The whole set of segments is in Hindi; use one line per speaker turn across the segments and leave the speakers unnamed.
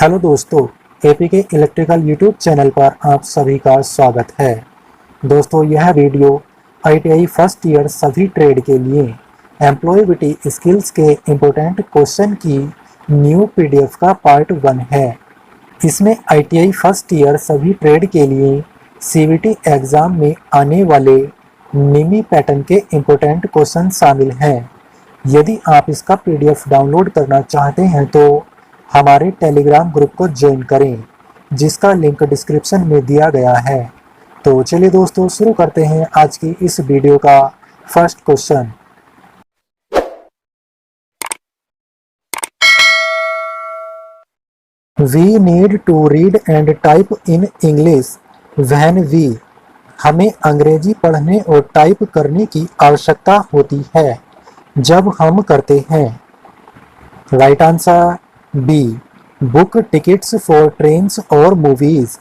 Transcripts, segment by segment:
हेलो दोस्तों, एपीके इलेक्ट्रिकल यूट्यूब चैनल पर आप सभी का स्वागत है। दोस्तों, यह वीडियो आईटीआई फर्स्ट ईयर सभी ट्रेड के लिए एम्प्लॉयबिलिटी स्किल्स के इम्पोर्टेंट क्वेश्चन की न्यू पीडीएफ का पार्ट 1 है। इसमें आईटीआई फर्स्ट ईयर सभी ट्रेड के लिए सीवीटी एग्ज़ाम में आने वाले निमी पैटर्न के इम्पोर्टेंट क्वेश्चन शामिल हैं। यदि आप इसका पीडीएफ डाउनलोड करना चाहते हैं तो हमारे टेलीग्राम ग्रुप को ज्वाइन करें, जिसका लिंक डिस्क्रिप्शन में दिया गया है। तो चलिए दोस्तों, शुरू करते हैं आज की इस वीडियो का first question. We need to read and type in English when we. हमें अंग्रेजी पढ़ने और टाइप करने की आवश्यकता होती है जब हम करते हैं। Right answer B, book tickets for trains और मूवीज।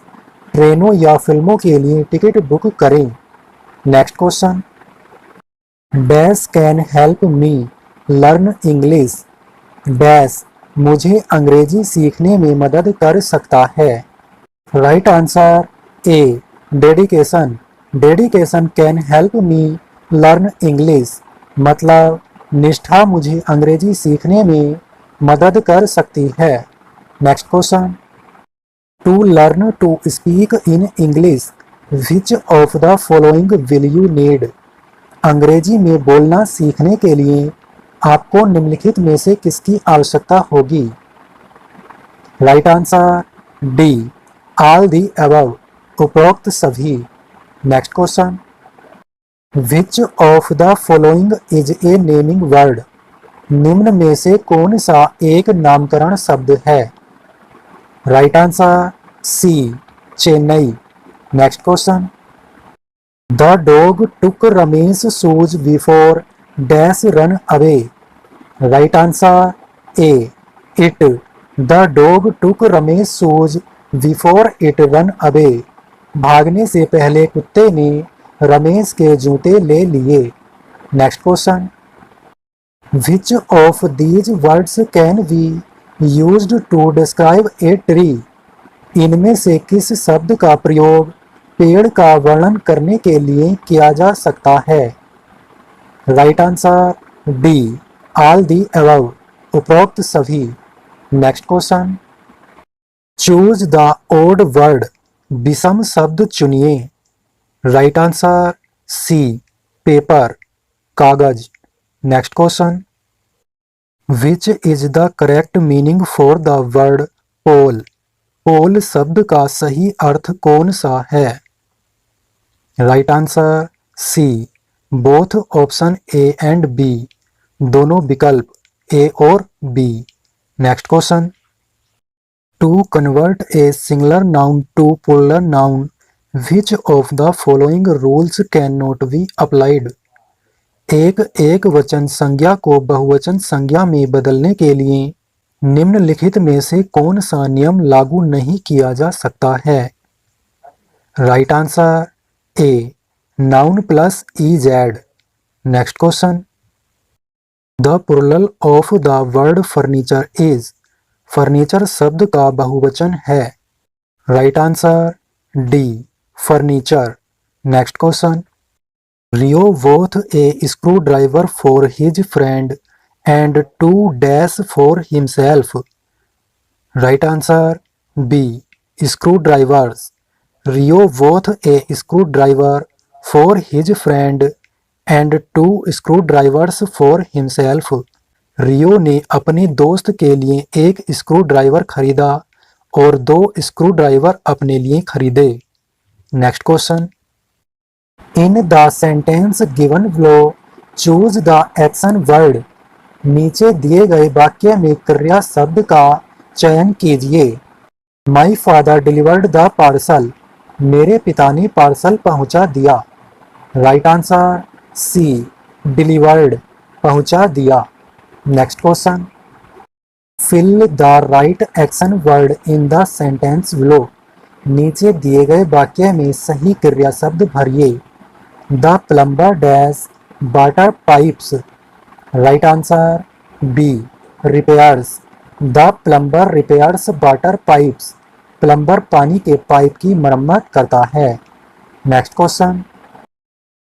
ट्रेनों या फिल्मों के लिए टिकट बुक करें। Next question, dash can help me learn English. Dash मुझे अंग्रेजी सीखने में मदद कर सकता है। Right answer A, dedication. Dedication can help me learn English, मतलब निष्ठा मुझे अंग्रेजी सीखने में मदद कर सकती है। Next question, to learn to speak in English which of the following will you need. अंग्रेजी में बोलना सीखने के लिए आपको निम्नलिखित में से किसकी आवश्यकता होगी। Right answer D, all the above, उपरोक्त सभी। Next question, which of the following is a naming word. निम्न में से कौन सा एक नामकरण शब्द है। Right answer C, Chennai. Next question, the dog took Ramesh shoes before dash run away. Right answer A, it. The dog took Ramesh shoes before it run away. भागने से पहले कुत्ते ने रमेश के जूते ले लिए। Next question, which of these words can be used to describe a tree. इनमें से किस शब्द का प्रयोग पेड़ का वर्णन करने के लिए किया जा सकता है। Right answer D, all the above, उपरोक्त सभी। Next question, choose the odd word. विषम शब्द चुनिए। राइट आंसर सी, पेपर, कागज। Next question, which is the correct meaning for the word pole. Pole शब्द का सही अर्थ कौन सा है। Right answer C, both option A and B, दोनों विकल्प ए और B. Next question, to convert a singular noun to plural noun which of the following rules can not be applied. एक वचन संज्ञा को बहुवचन संज्ञा में बदलने के लिए निम्नलिखित में से कौन सा नियम लागू नहीं किया जा सकता है। Right answer A, noun plus EZ. Next question, the plural of the word furniture is. Furniture शब्द का बहुवचन है। Right answer D, furniture. Next question, Rio bought a screwdriver for his friend and two dash for himself. Right answer B, screwdrivers. Rio bought a screwdriver for his friend and two screwdrivers for himself. रियो ने अपने दोस्त के लिए एक स्क्रू खरीदा और 2 स्क्रू अपने लिए खरीदे। Next question, in the sentence given below choose the action word. नीचे दिए गए वाक्य में क्रिया शब्द का चयन कीजिए। My father delivered the parcel. मेरे पिता ने पार्सल पहुंचा दिया। राइट आंसर सी, डिलीवर्ड, पहुंचा दिया। Next question, fill the right action word in the sentence below. नीचे दिए गए वाक्य में सही क्रिया शब्द भरिए। The plumber dash water pipes. Right answer B, repairs. The plumber repairs water pipes, plumber पानी के पाइप की मरम्मत करता है। Next question,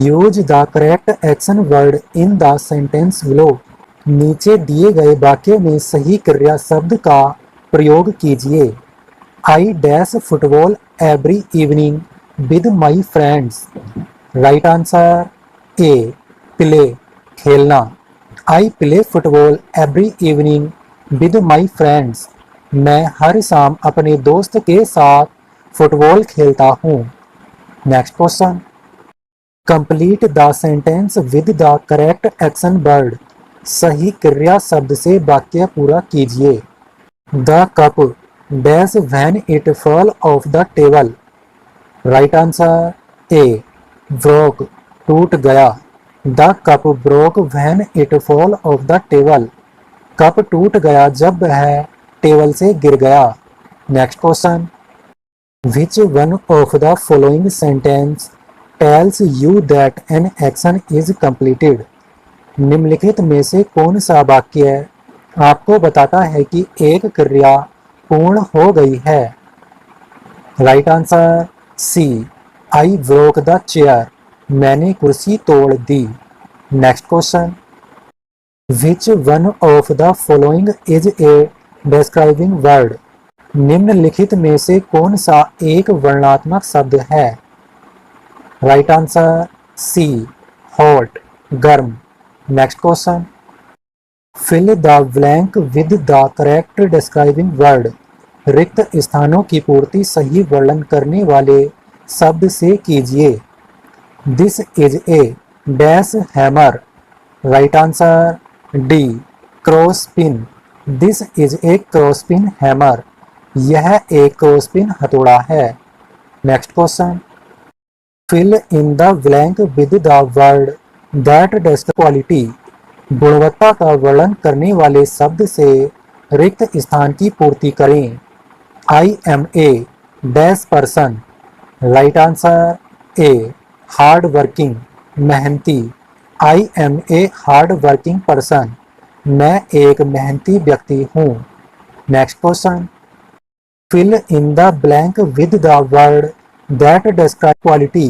use the correct action word in the sentence below, नीचे दिए गए वाक्य में सही क्रिया शब्द का प्रयोग कीजिए। I dash football every evening with my friends, right answer A play, खेलना। I play football every evening with my friends, मैं हर शाम अपने दोस्त के साथ फुटबॉल खेलता हूँ। Next question, complete the sentence with the correct action word, सही क्रिया शब्द से वाक्य पूरा कीजिए। The cup dash when it fall of the table, right answer A broke, टूट गया। The cup broke when it fall of the table, cup टूट गया जब वह टेबल से गिर गया। Next question, which one of the following sentence tells you that an action is completed, निम्नलिखित में से कौन सा वाक्य आपको बताता है कि एक क्रिया पूर्ण हो गई है। Right answer C I broke the chair, मैंने कुर्सी तोड़ दी। Next question, which one of the following is a describing word, निम्नलिखित में से कौन सा एक वर्णनात्मक शब्द है। राइट आंसर सी हॉट, गर्म। Next question, fill the blank with the correct describing word, रिक्त स्थानों की पूर्ति सही वर्णन करने वाले शब्द से कीजिए। This is a dash hammer, right answer D crosspin, this is a crosspin hammer, यह एक क्रॉसपिन हथौड़ा है। Next question, fill in the blank with the word that describe quality, गुणवत्ता का वर्णन करने वाले शब्द से रिक्त स्थान की पूर्ति करें। I am a dash person, right answer A hard working, मेहनती। I am a hard working person, मैं एक मेहनती व्यक्ति हूँ। Next question, fill in the blank with the word that describe quality,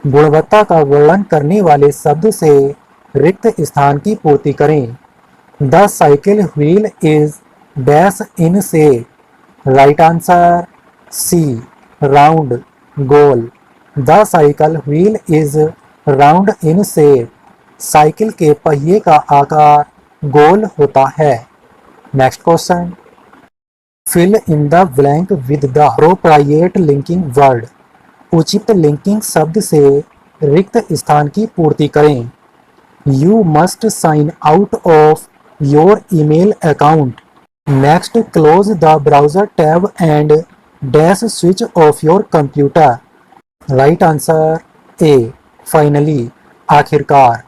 गुणवत्ता का वर्णन करने वाले शब्द से रिक्त स्थान की पूर्ति करें। The cycle wheel is dash in shape, right answer C round, गोल। The cycle wheel is round in shape, cycle के पहिए का आकार गोल होता है। Next question, fill in the blank with the appropriate linking word, उचित लिंकिंग शब्द से रिक्त स्थान की पूर्ति करें। You must sign out of your email account, next close the browser tab and dash switch off your computer, right answer A finally, आखिरकार।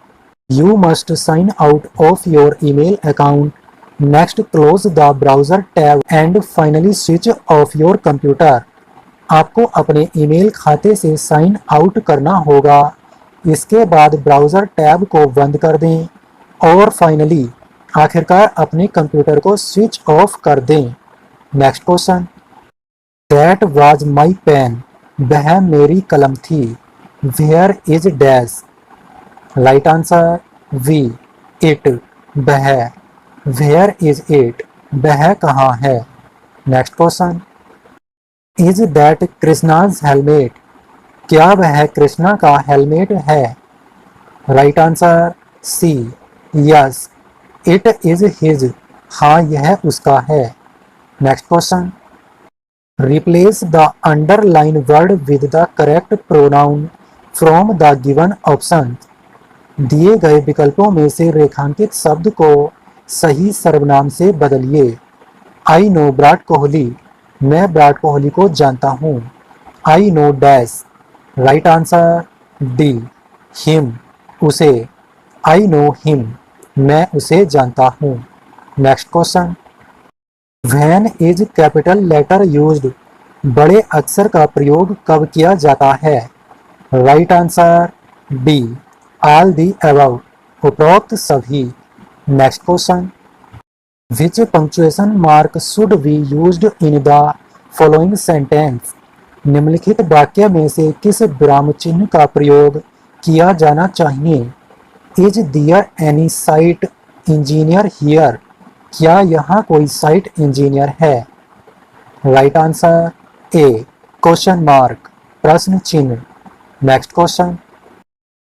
You must sign out of your email account, next close the browser tab and finally switch off your computer, आपको अपने ईमेल खाते से साइन आउट करना होगा, इसके बाद ब्राउज़र टैब को बंद कर दें और फाइनली आखिरकार अपने कंप्यूटर को स्विच ऑफ कर दें। Next question, that was my pen, वह मेरी कलम थी। Where is dash, right answer B it, वह। वेयर इज इट, वह कहाँ है। Next question, is that Krishna's helmet, क्या वह कृष्णा का हेलमेट है। Right answer C yes it is his, हाँ यह उसका है। Next question, replace the underline word with the correct pronoun from the given option, दिए गए विकल्पों में से रेखांकित शब्द को सही सर्वनाम से बदलिए। आई नो विराट कोहली, मैं विराट कोहली को जानता हूँ। I know dash, right answer D him, उसे। आई नो हिम, मैं उसे जानता हूँ। Next question, when is capital letter used, बड़े अक्षर का प्रयोग कब किया जाता है। Right answer D all the above, उपरोक्त सभी। Next question, which punctuation mark should be used in the following sentence. निम्नलिखित वाक्य में से किस विराम चिन्ह का प्रयोग किया जाना चाहिए। Is there any site engineer here. क्या यहाँ कोई साइट इंजीनियर है। Right answer A question mark प्रश्न चिन्ह। Next question,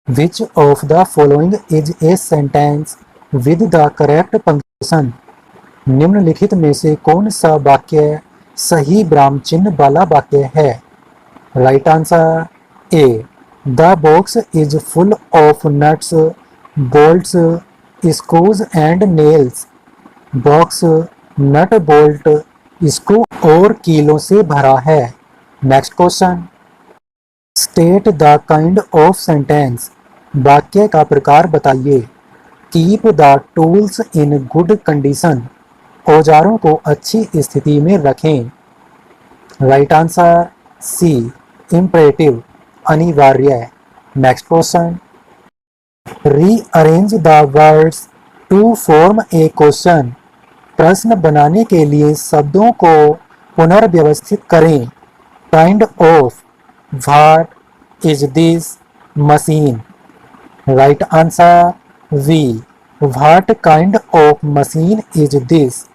which of the following is a sentence with the correct punctuation. निम्नलिखित में से कौन सा वाक्य सही विराम चिन्ह वाला वाक्य है। Right answer A the box is full of nuts bolts screws and nails. Box nut bolt screw और कीलों से भरा है। Next question, state the kind of sentence. वाक्य का प्रकार बताइए। Keep the tools in good condition. औजारों को अच्छी स्थिति में रखें। राइट आंसर सी इम्परेटिव अनिवार्य। Next question, rearrange the words to form a question. प्रश्न बनाने के लिए शब्दों को पुनर्व्यवस्थित करें। Kind of, what, is this, machine. Right answer B what kind of machine is this.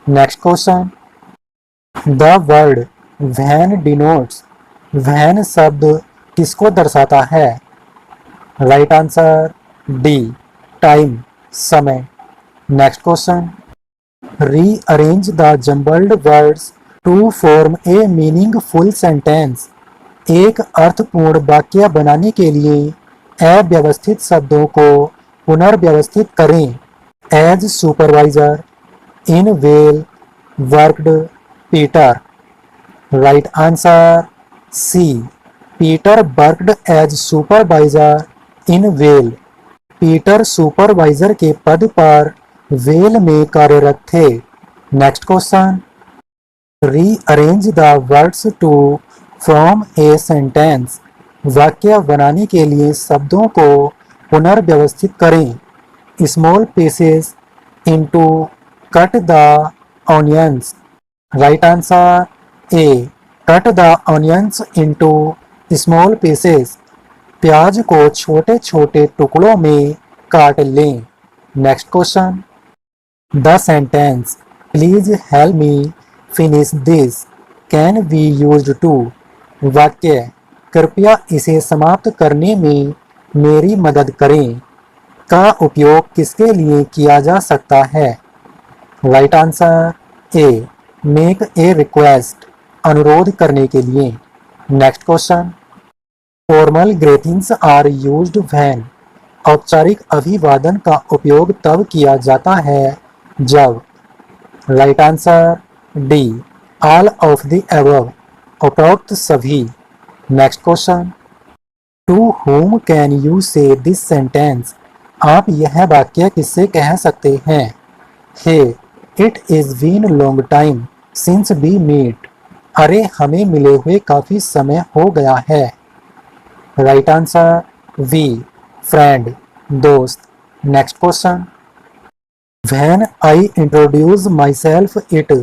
Next question, the word when denotes. When शब्द किसको दर्शाता है। राइट आंसर डी टाइम समय। Next question, rearrange the jumbled words to form a meaningful sentence. एक अर्थपूर्ण वाक्य बनाने के लिए अव्यवस्थित शब्दों को पुनर्व्यवस्थित करें। As supervisor, in well, worked, Peter. Right answer C Peter worked as supervisor in well. Peter supervisor के पद पर वेल में कार्यरत थे। Next question, rearrange the words to form a sentence. वाक्य बनाने के लिए शब्दों को पुनर्व्यवस्थित करें। Small pieces into cut the onions. Right answer A cut the onions into small pieces. प्याज को छोटे छोटे टुकड़ों में काट लें। Next question, the sentence please help me finish this can be used to. वाक्य कृपया इसे समाप्त करने में मेरी मदद करें का उपयोग किसके लिए किया जा सकता है। Right answer A make a request अनुरोध करने के लिए। Next question, formal greetings are used when. औपचारिक अभिवादन का उपयोग तब किया जाता है जब। Right answer D all of the above उपरोक्त सभी। Next question, to whom can you say this sentence. आप यह वाक्य किससे कह सकते हैं। Hey it is been long time since we meet. अरे हमें मिले हुए काफी समय हो गया है। राइट आंसर वी फ्रेंड दोस्त। Next question, when I introduce myself it.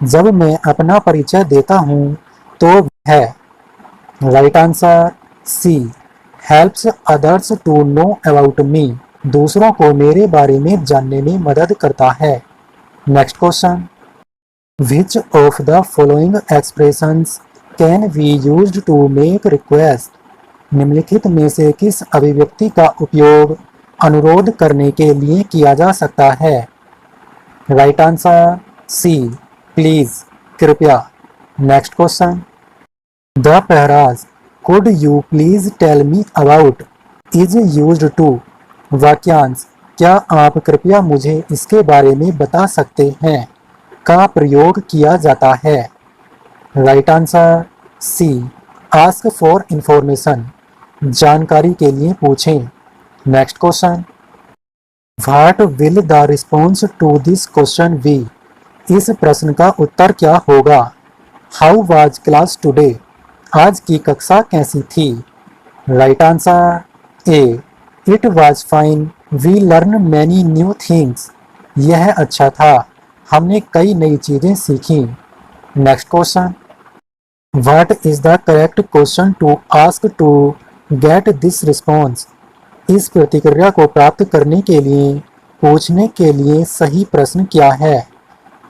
जब मैं अपना परिचय देता हूँ तो है। Right answer C helps others to know about me. दूसरों को मेरे बारे में जानने में मदद करता है। Next question, which of the following expressions can be used to make request. निम्नलिखित में से किस अभिव्यक्ति का उपयोग अनुरोध करने के लिए किया जा सकता है। राइट आंसर सी प्लीज कृपया। Next question, the phrase could you please tell me about is used to. वाक्यांश क्या आप कृपया मुझे इसके बारे में बता सकते हैं का प्रयोग किया जाता है। Right answer C ask for information जानकारी के लिए पूछें। Next question, what will the response to this question be. इस प्रश्न का उत्तर क्या होगा। How was class today. आज की कक्षा कैसी थी। Right answer A it was fine we learn many new things. यह अच्छा था हमने कई नई चीजें सीखी। Next question, what is the correct question to ask to get this response? इस प्रतिक्रिया को प्राप्त करने के लिए पूछने के लिए सही प्रश्न क्या है?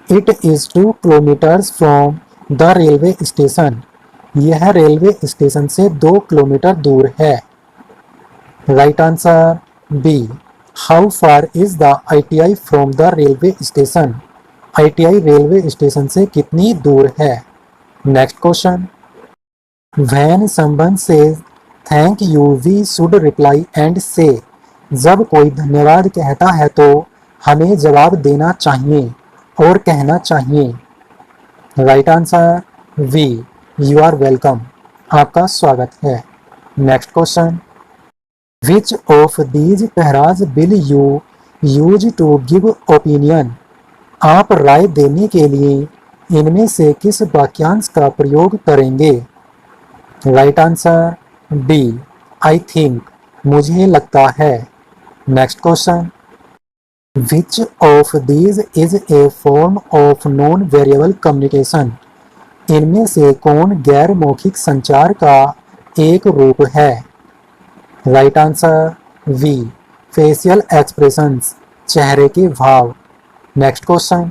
It is 2 kilometres from the railway station. यह रेलवे स्टेशन से 2 किलोमीटर दूर है। Right answer B. How far is the ITI from the railway station? ITI railway station से कितनी दूर है? Next question, when someone says thank you we should reply and say. जब कोई धन्यवाद कहता है तो हमें जवाब देना चाहिए और कहना चाहिए। Right answer B, you are welcome, आपका स्वागत है। Next question, which of these phrases will you use to give opinion? आप राय देने के लिए इनमें से किस वाक्यांश का प्रयोग करेंगे? Right answer D, I think, मुझे लगता है। Next question, which of these is A form of non variable communication? इनमें से कौन गैर मौखिक संचार का एक रूप है? Right answer B, facial expressions, चेहरे के भाव। Next question,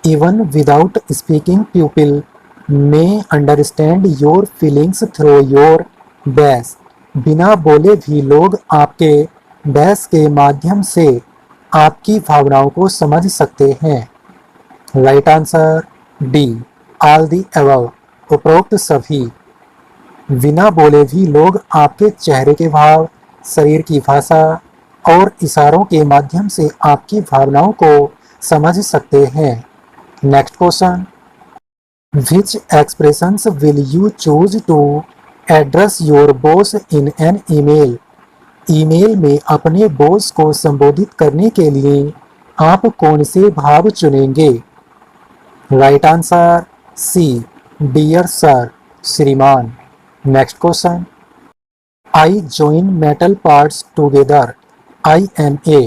even without speaking people may understand your feelings through your face. बिना बोले भी लोग आपके बैस के माध्यम से आपकी भावनाओं को समझ सकते हैं। Right answer D, all the above, उपरोक्त सभी। बिना बोले भी लोग आपके चेहरे के भाव, शरीर की भाषा और इशारों के माध्यम से आपकी भावनाओं को समझ सकते हैं। Next question, which expressions will you choose to address your boss in an email? Email में अपने बॉस को संबोधित करने के लिए आप कौन से भाव चुनेंगे? Right answer C, dear sir, श्रीमान। Next question, I join metal parts together, INA।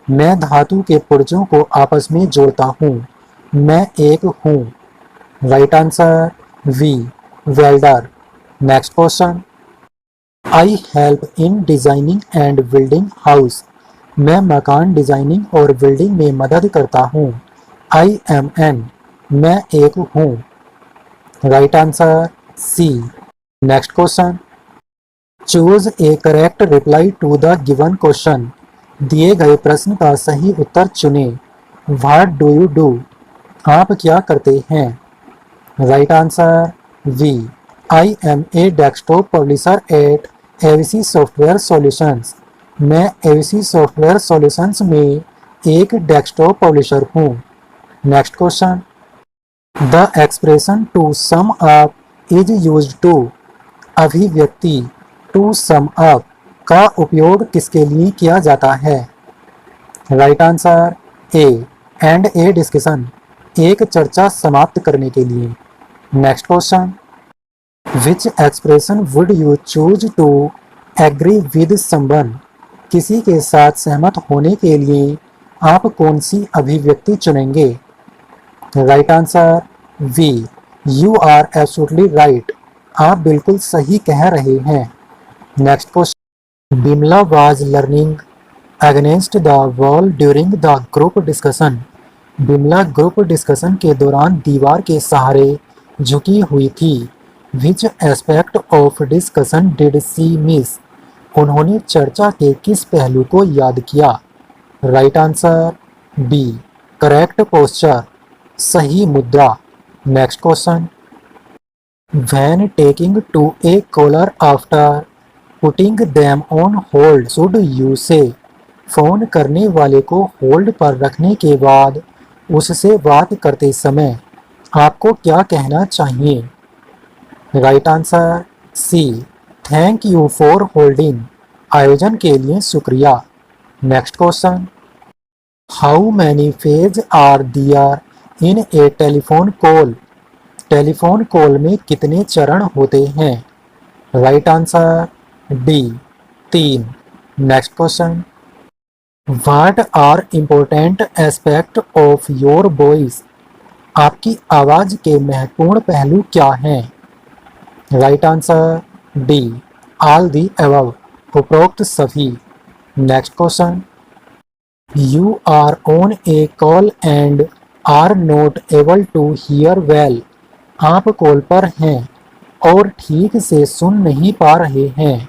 मैं धातु के पुर्जों को आपस में जोड़ता हूँ, मैं एक हूँ। Right answer B, welder. Next question, I help in designing and building house. मैं मकान डिजाइनिंग और बिल्डिंग में मदद करता हूँ, IMN। मैं एक हूँ। Right answer C. Next question, choose a correct reply to the given question. दिए गए प्रश्न का सही उत्तर चुनें। What do you do? आप क्या करते हैं? Right answer B, I am a desktop publisher at ABC software solutions. मैं ABC सॉफ्टवेयर सॉल्यूशंस में एक डेस्कटॉप पब्लिशर हूँ। Next question, the expression to sum up is used to. अभिव्यक्ति टू सम अप का उपयोग किसके लिए किया जाता है? Right answer A, end a discussion, एक चर्चा समाप्त करने के लिए। Next question, which expression would you choose to agree with someone? किसी के साथ सहमत होने के लिए आप कौन सी अभिव्यक्ति चुनेंगे? Right answer B, you are absolutely right, आप बिल्कुल सही कह रहे हैं। Next question, Bimla was learning against the wall during the group discussion. Bimla group discussion के दौरान दीवार के सहारे झुकी हुई थी। Which aspect of discussion did she miss? उन्होंने चर्चा के किस पहलू को याद किया? Right answer B, correct posture, सही मुद्रा। Next question, when taking to a caller after putting them on hold should you से? फोन करने वाले को होल्ड पर रखने के बाद उससे बात करते समय आपको क्या कहना चाहिए? Right answer C, thank you for holding, आयोजन के लिए शुक्रिया। Next question, how many phases are there in a telephone call? Telephone call में कितने चरण होते हैं? Right answer D, 3। Next question, What are important aspect of your voice? आपकी आवाज़ के महत्वपूर्ण पहलू क्या हैं? Right answer D, all the above, उपरोक्त सभी। Next question, you are on a call and are not able to hear well. आप कॉल पर हैं और ठीक से सुन नहीं पा रहे हैं।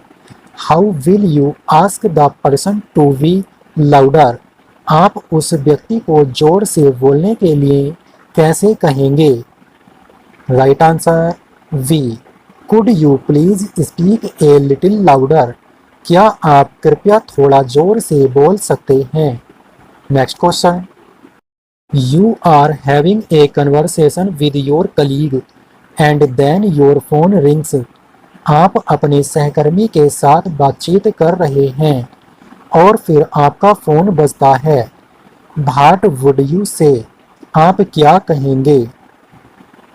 How will you ask the person to be louder. आप उस व्यक्ति को जोर से बोलने के लिए कैसे कहेंगे? Right answer B, could you please speak a little louder. क्या आप कृपया थोड़ा जोर से बोल सकते हैं? Next question, you are having a conversation with your colleague and then your phone rings. आप अपने सहकर्मी के साथ बातचीत कर रहे हैं और फिर आपका फ़ोन बजता है। व्हाट वुड यू से। आप क्या कहेंगे?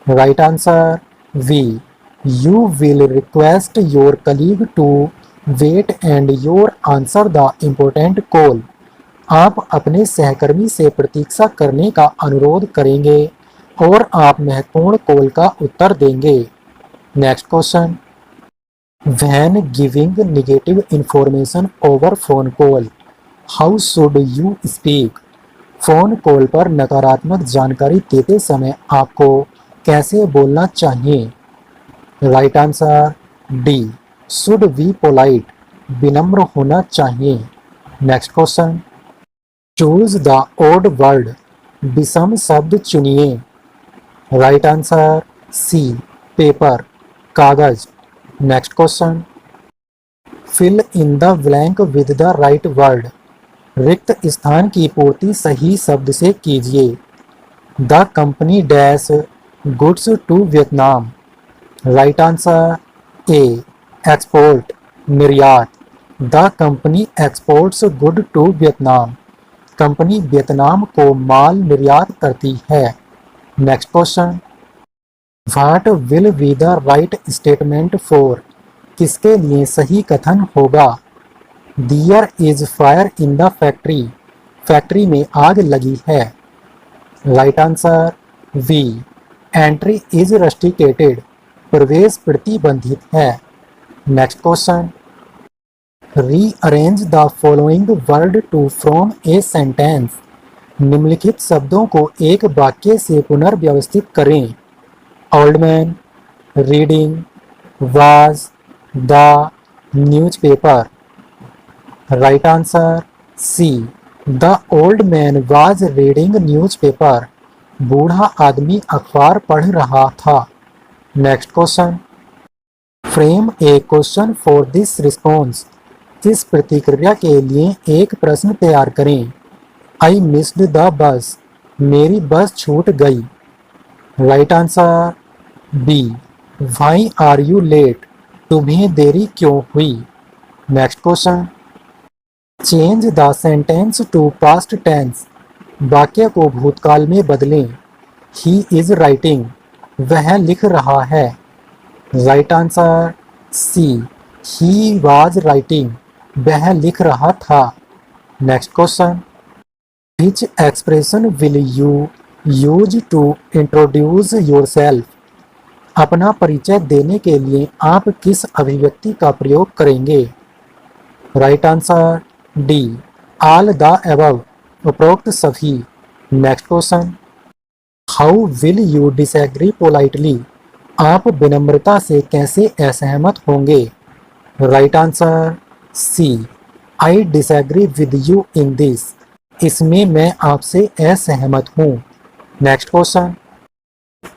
Right answer B, you will request your colleague to wait and your answer the important call. आप अपने सहकर्मी से प्रतीक्षा करने का अनुरोध करेंगे और आप महत्वपूर्ण कॉल का उत्तर देंगे। Next question, when giving negative information over phone call, how should you speak. Phone call पर नकारात्मक जानकारी देते समय आपको कैसे बोलना चाहिए? Right answer D, should be polite, विनम्र होना चाहिए। Next question, choose the odd word, विषम शब्द चुनिए। राइट आंसर सी, पेपर, कागज। Next question, fill in the blank with the right word. रिक्त स्थान की पूर्ति सही शब्द से कीजिए। The company dash goods to Vietnam. Right answer A, export, निर्यात। The company exports good to Vietnam. Company Vietnam को माल निर्यात करती है। Next question, what will be the right statement for. किसके लिए सही कथन होगा? There is fire in the factory. Factory में आग लगी है। Right answer B, entry is rusticated, प्रवेश प्रतिबंधित है। Next question, rearrange the following word to from a sentence. निम्नलिखित शब्दों को एक वाक्य से पुनर्व्यवस्थित करें। Old man, reading, was, the, newspaper. Right answer C, the old man was reading newspaper. बूढ़ा आदमी अखबार पढ़ रहा था। Next question, frame a question for this response. इस प्रतिक्रिया के लिए एक प्रश्न तैयार करें। I missed the bus. मेरी बस छूट गई। Right answer B, why are you late. तुम्हें देरी क्यों हुई? Next question, change the sentence to past tense. वाक्य को भूतकाल में बदलें। He is writing. वह लिख रहा है। Right answer C, he was writing. वह लिख रहा था। Next question, which expression will you use to introduce yourself. अपना परिचय देने के लिए आप किस अभिव्यक्ति का प्रयोग करेंगे? Right answer D, all the above, उपरोक्त सभी। Next question, how will you disagree politely. आप विनम्रता से कैसे असहमत होंगे? Right answer C, I disagree with you in this. इसमें मैं आपसे असहमत हूँ। Next question,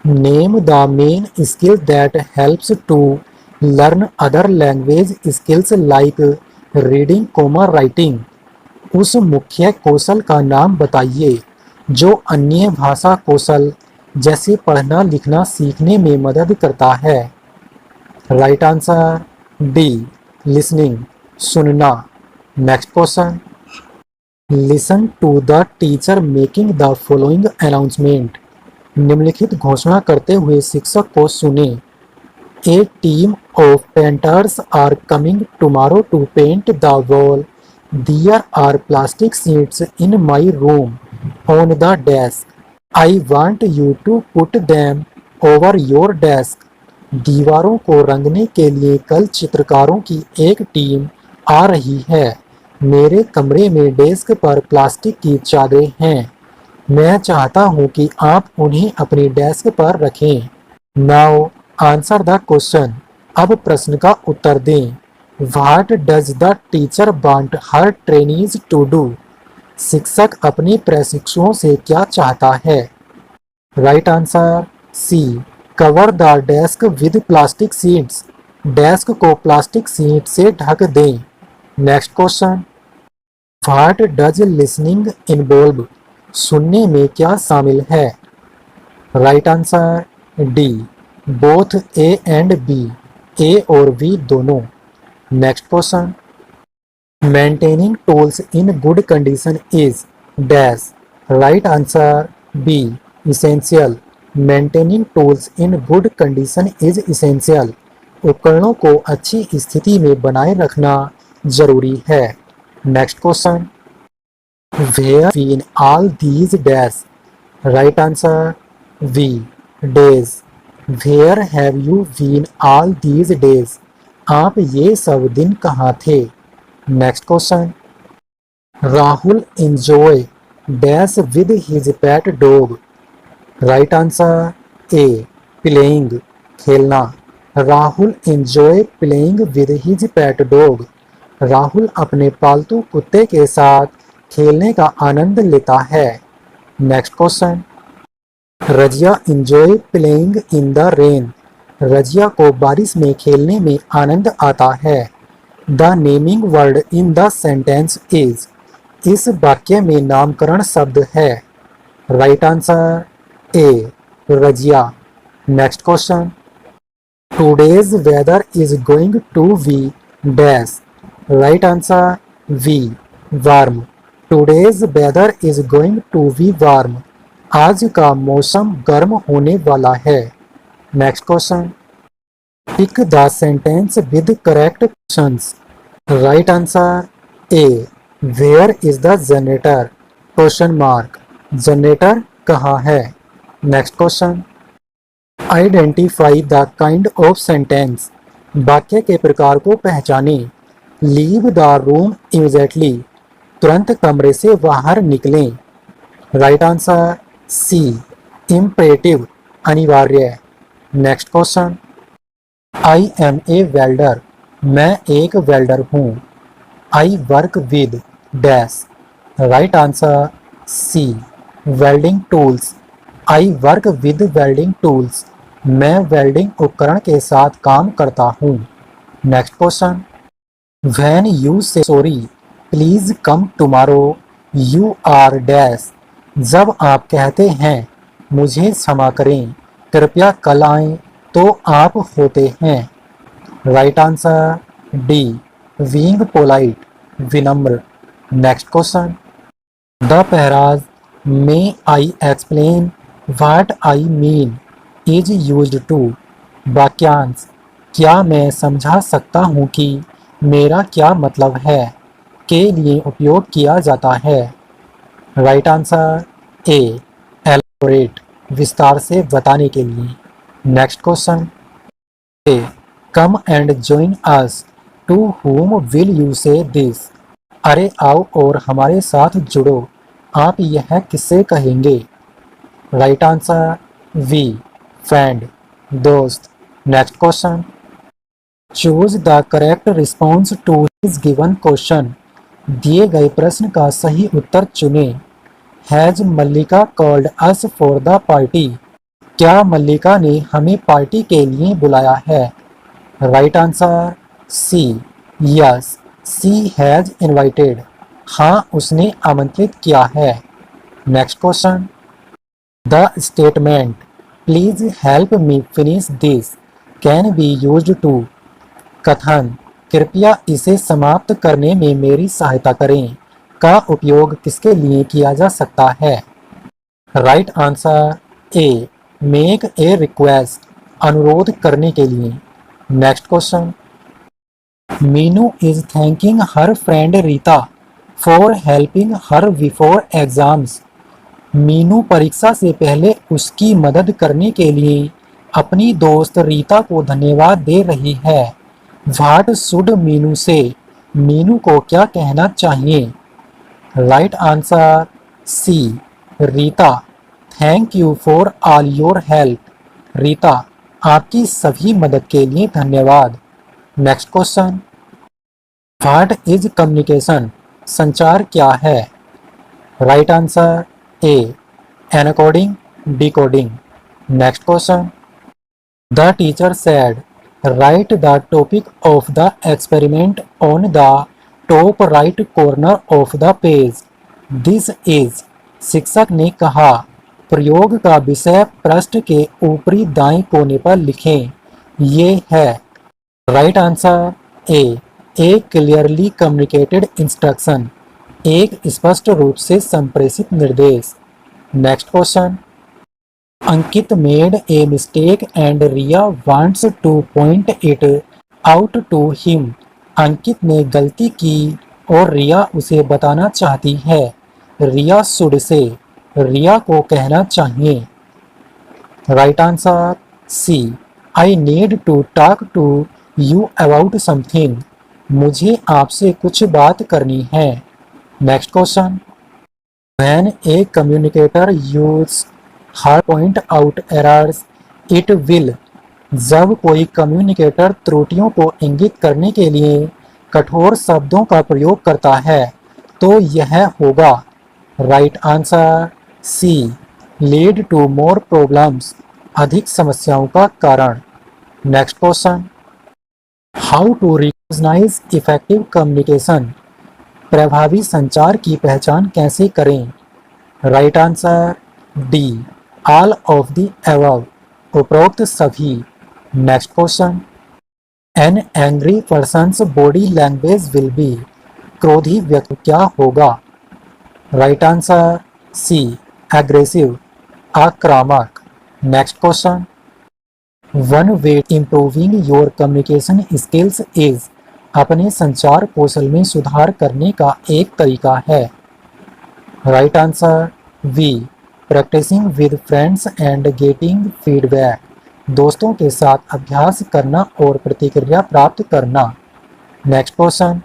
name the main skill that helps to learn other language skills like reading comma writing. उस मुख्य कौशल का नाम बताइए जो अन्य भाषा कौशल जैसे पढ़ना लिखना सीखने में मदद करता है। राइट आंसर डी, लिसनिंग, सुनना। Next question, listen to the teacher making the following announcement. निम्नलिखित घोषणा करते हुए शिक्षक को सुने। A team of painters are coming tomorrow to paint the wall There are plastic seats in my room on the desk. I want you to put them over your desk. दीवारों को रंगने के लिए कल चित्रकारों की एक टीम आ रही है। मेरे कमरे में डेस्क पर प्लास्टिक की चादरें हैं। मैं चाहता हूँ कि आप उन्हें अपनी डेस्क पर रखें। Now answer the question. अब प्रश्न का उत्तर दें। What does the teacher want her trainees to do? शिक्षक अपने प्रशिक्षुओं से क्या चाहता है? Right answer C. Cover the desk with plastic seats. Desk को प्लास्टिक सीट से ढक दें। Next question. What does listening involve? सुनने में क्या शामिल है? Right answer D. Both A and B. A और बी दोनों। Next question. Maintaining tools in good condition is dash. Right answer B. Essential. Maintaining tools in good condition is essential. उपकरणों को अच्छी स्थिति में बनाए रखना जरूरी है। Next question. Where been all these dash. Right answer B. Days. Where have you been all these days. आप ये सब दिन कहाँ थे? Next question. Rahul enjoy dash with his pet dog. Right answer A. Playing. खेलना। Rahul enjoy playing with his pet dog. Rahul अपने पालतू कुत्ते के साथ खेलने का आनंद लेता है। Next question. Razia enjoy playing in the rain. Razia को बारिश में खेलने में आनंद आता है। The naming word in the sentence is. इस वाक्य में नामकरण शब्द है। Right answer A. Razia. Next question. Today's weather is going to be dash. Right answer B. Warm. Today's weather is going to be warm. आज का मौसम गर्म होने वाला है। Next question. Pick the sentence with correct options. Right answer A. Where is the generator? Question mark. Generator कहाँ है? Next question. Identify the kind of sentence. वाक्य के प्रकार को पहचाने। Leave the room immediately. तुरंत कमरे से बाहर निकलें। Right answer C. इम्परेटिव। अनिवार्य। Next question. I am a welder. मैं एक वेल्डर हूँ। I work with dash. Right answer C. Welding tools. I work with welding tools. मैं वेल्डिंग उपकरण के साथ काम करता हूँ। Next question. When you say sorry please come tomorrow you are dash. जब आप कहते हैं मुझे क्षमा करें, कृपया कल आएं, तो आप होते हैं। Right answer D. Being polite. विनम्र। Next question. The phrase may I explain what I mean is used to. वाक्यांश। क्या मैं समझा सकता हूँ कि मेरा क्या मतलब है के लिए उपयोग किया जाता है। Right answer A. एलैबोरेट। विस्तार से बताने के लिए। Next question. A. Come and join us. To whom will you say this. अरे आओ और हमारे साथ जुड़ो। आप यह किससे कहेंगे? Right answer B. फ्रेंड। दोस्त। Next question. Choose the correct response to his given question. दिए गए प्रश्न का सही उत्तर चुनें। Has Mallika called us for the party. क्या मल्लिका ने हमें पार्टी के लिए बुलाया है? Right answer C. Yes she has invited. हाँ उसने आमंत्रित किया है। Next question. The statement please help me finish this can be used to. कथन कृपया इसे समाप्त करने में मेरी सहायता करें का उपयोग किसके लिए किया जा सकता है? Right answer A. Make a request. अनुरोध करने के लिए। Next question. Meenu is thanking her friend Rita for helping her before exams, Meenu परीक्षा से पहले उसकी मदद करने के लिए अपनी दोस्त रीता को धन्यवाद दे रही है। व्हाट शुड मीनू से, मीनू को क्या कहना चाहिए? Right answer C, Rita, thank you for all your help, Rita, आपकी सभी मदद के लिए धन्यवाद। Next question, what is communication, संचार क्या है? Right answer A, encoding, decoding. Next question, the teacher said write the topic of the experiment on the top right corner of the page, this is, शिक्षक ने कहा प्रयोग का विषय पृष्ठ के ऊपरी दाएं कोने पर लिखें, ये है। Right answer A clearly communicated instruction, एक स्पष्ट रूप से संप्रेषित निर्देश। Next question, Ankit made a mistake and Riya wants to point it out to him, Ankit ने गलती की और रिया उसे बताना चाहती है। रिया शुड से, रिया को कहना चाहिए। Right answer C, I need to talk to you about something, मुझे आपसे कुछ बात करनी है। Next question, when a communicator use her point out errors it will, जब कोई कम्युनिकेटर त्रुटियों को इंगित करने के लिए कठोर शब्दों का प्रयोग करता है तो यह होगा। Right answer C, lead to more problems, अधिक समस्याओं का कारण। Next question, how to recognise effective communication, प्रभावी संचार की पहचान कैसे करें? Right answer D, all of the above, उपरोक्त सभी। Next question, an angry person's body language will be, क्रोधी व्यक्ति क्या होगा? राइट आंसर सी, एग्रेसिव, आक्रामक। Next question, one way improving your communication skills इज, अपने संचार कौशल में सुधार करने का एक तरीका है। Right answer B, practising with friends and getting feedback, दोस्तों के साथ अभ्यास करना और प्रतिक्रिया प्राप्त करना। Next question,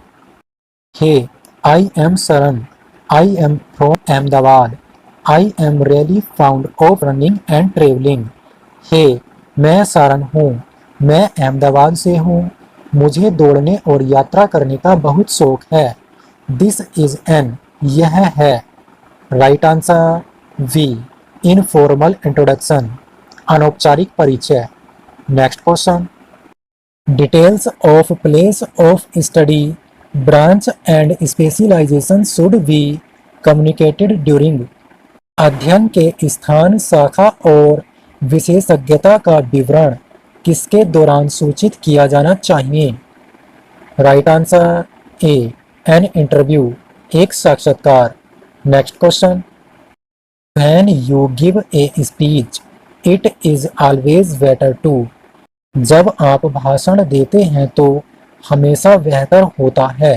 hey I am Saran, I am from Ahmedabad, I am really fond of running and travelling, hey मैं सारन हूँ, मैं अहमदाबाद से हूँ, मुझे दौड़ने और यात्रा करने का बहुत शौक है। दिस इज एन, यह है। Right answer B, informal introduction, अनौपचारिक परिचय। Next question, details of place of study, branch and specialisation should be communicated during, अध्ययन के स्थान, शाखा और विशेषज्ञता का विवरण किसके दौरान सूचित किया जाना चाहिए? Right answer A, an interview, एक साक्षात्कार। Next question, when you give a speech it is always better to, जब आप भाषण देते हैं तो हमेशा बेहतर होता है।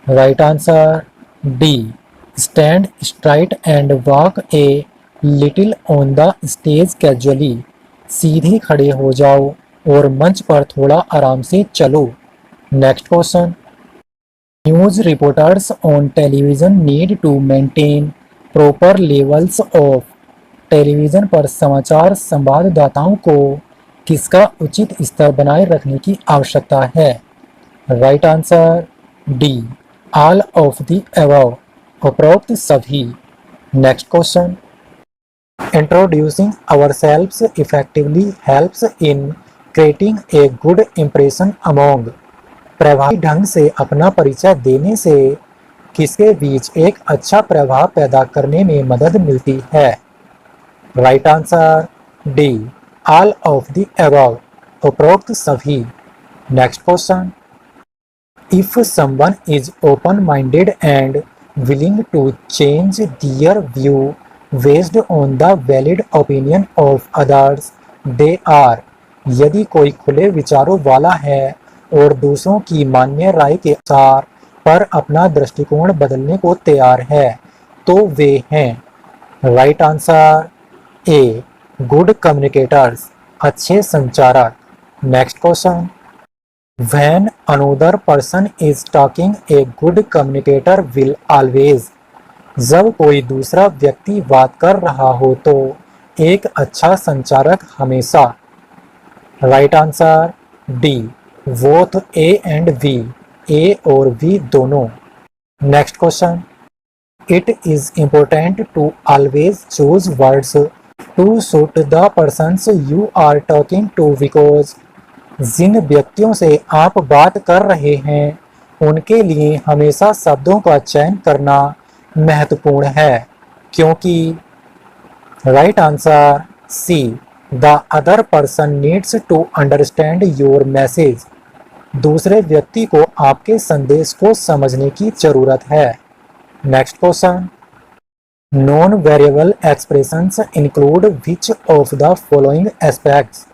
Right answer D, stand straight and walk a little on the stage casually, सीधे खड़े हो जाओ और मंच पर थोड़ा आराम से चलो। Next question, news reporters on television need to maintain proper levels of, television पर समाचार संवाददाताओं को किसका उचित स्तर बनाए रखने की आवश्यकता है? Right answer D, all of the above, उपरोक्त सभी। Next question, introducing ourselves effectively helps in creating a good impression among, प्रभावी ढंग से अपना परिचय देने से किसके बीच एक अच्छा प्रभाव पैदा करने में मदद मिलती है? Right answer D, all of the above, उपरोक्त सभी। Next question, if someone is open minded and willing to change their view based on the valid opinion of others they are, यदि कोई खुले विचारों वाला है और दूसरों की मान्य राय के अनुसार पर अपना दृष्टिकोण बदलने को तैयार है, तो वे हैं। राइट आंसर ए, गुड कम्युनिकेटर्स, अच्छे संचारक। Next question, when another person is talking a good communicator will always. जब कोई दूसरा व्यक्ति बात कर रहा हो तो एक अच्छा संचारक हमेशा। Right answer D, both A and B, A और बी दोनों। Next question, it is important to always choose words to suit the persons you are talking to because. जिन व्यक्तियों से आप बात कर रहे हैं उनके लिए हमेशा शब्दों का चयन करना महत्वपूर्ण है, क्योंकि। Right answer C, the other person needs to understand your message. दूसरे व्यक्ति को आपके संदेश को समझने की जरूरत है। Next question, non variable expressions include which of the following aspects.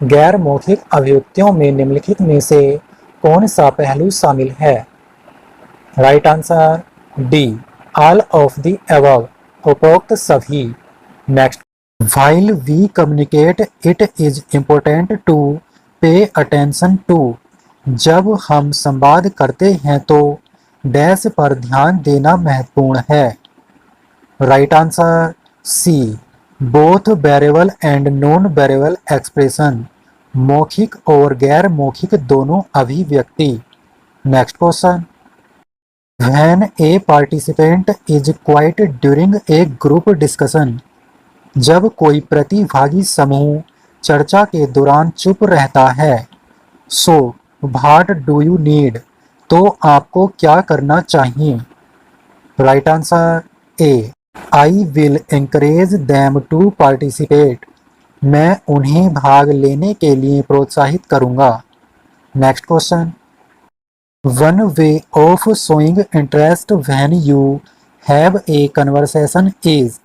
गैर मौखिक अभिव्यक्तियों में निम्नलिखित में से कौन सा पहलू शामिल है। Right answer D, all of the above, उपरोक्त सभी। Next, while we communicate it is important to pay attention to. जब हम संवाद करते हैं तो डैश पर ध्यान देना महत्वपूर्ण है। Right answer C, both variable and non variable expression, मौखिक और गैर मौखिक दोनों अभिव्यक्ति। Next question, when a participant is quiet during a group discussion. जब कोई प्रतिभागी समूह चर्चा के दौरान चुप रहता है, so what do you need, तो आपको क्या करना चाहिए। Right answer A, I will encourage them to participate. मैं उन्हें भाग लेने के लिए प्रोत्साहित करूंगा। Next question, one way of showing interest when you have a conversation is.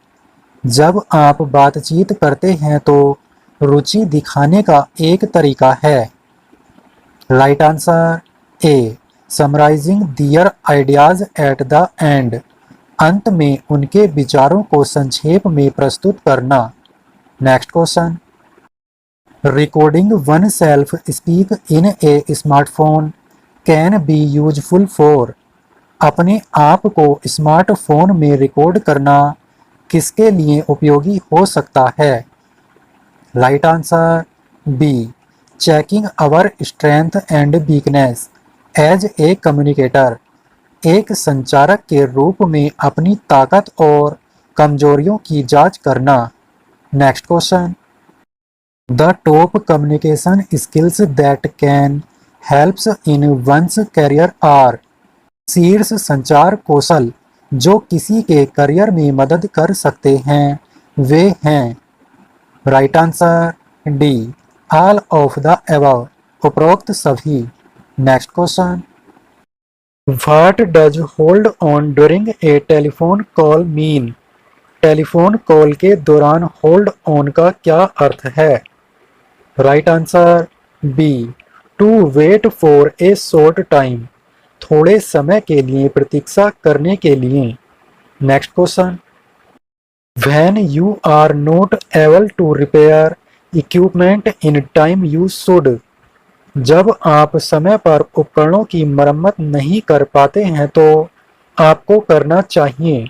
जब आप बातचीत करते हैं तो रुचि दिखाने का एक तरीका है। Right answer A, summarising their ideas at the end, अंत में उनके विचारों को संक्षेप में प्रस्तुत करना। Next question, recording oneself speak in a smartphone can be useful for. अपने आप को स्मार्टफोन में रिकॉर्ड करना किसके लिए उपयोगी हो सकता है। Right answer B, checking our strength and weakness as a communicator. एक संचारक के रूप में अपनी ताकत और कमजोरियों की जांच करना। Next question, the top communication skills that can helps in one's career are. शीर्ष संचार कौशल जो किसी के करियर में मदद कर सकते हैं वे हैं। Right answer D, all of the above, उपरोक्त सभी। Next question, what does hold on during a telephone call mean. Telephone call के दौरान होल्ड ऑन का क्या अर्थ है। Right answer B, to wait for a short time, थोड़े समय के लिए प्रतीक्षा करने के लिए। Next question, when you are not able to repair equipment in time you should. जब आप समय पर उपकरणों की मरम्मत नहीं कर पाते हैं तो आपको करना चाहिए।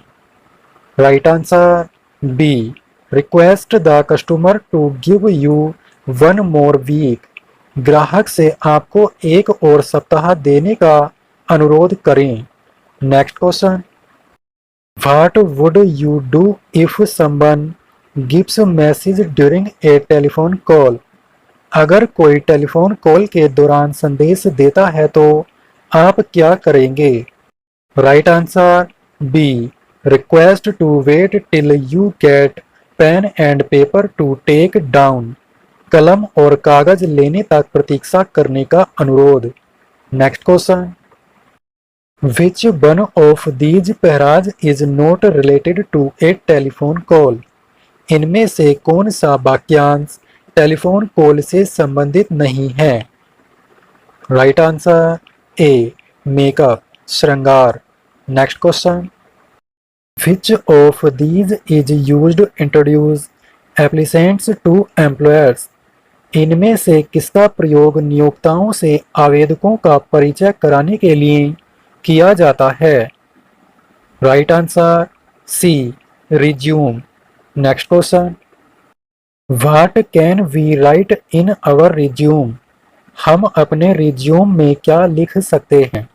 Right answer B, request the customer to give you one more week. ग्राहक से आपको एक और सप्ताह देने का अनुरोध करें। Next question, what would you do if someone gives message during a telephone call. अगर कोई टेलीफोन कॉल के दौरान संदेश देता है तो आप क्या करेंगे। Right answer B, request to wait till you get pen and paper to take down. कलम और कागज लेने तक प्रतीक्षा करने का अनुरोध। Next question, which one of these pairs is not related to a telephone call. इनमें से कौन सा वाक्यांश टेलीफोन कॉल से संबंधित नहीं है। Right answer A, makeup. श्रृंगार। Next question, which of these is used introduce applicants to employers. इनमें से किसका प्रयोग नियोक्ताओं से आवेदकों का परिचय कराने के लिए किया जाता है? Right answer C, resume. Next question, what can we write in our resume. हम अपने रिज्यूम में क्या लिख सकते हैं?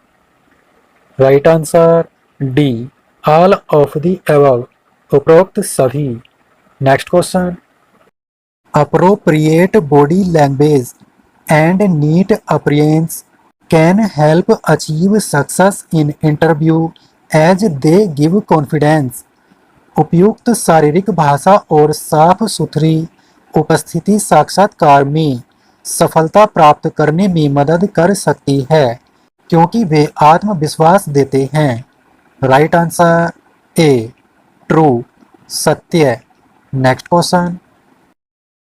Right answer D, all of the above, उपरोक्त सभी। Next question, appropriate body language and neat appearance can help achieve success in interview as they give confidence. उपयुक्त शारीरिक भाषा और साफ सुथरी उपस्थिति साक्षात्कार में सफलता प्राप्त करने में मदद कर सकती है क्योंकि वे आत्मविश्वास देते हैं। राइट आंसर ए, ट्रू, सत्य। Next question,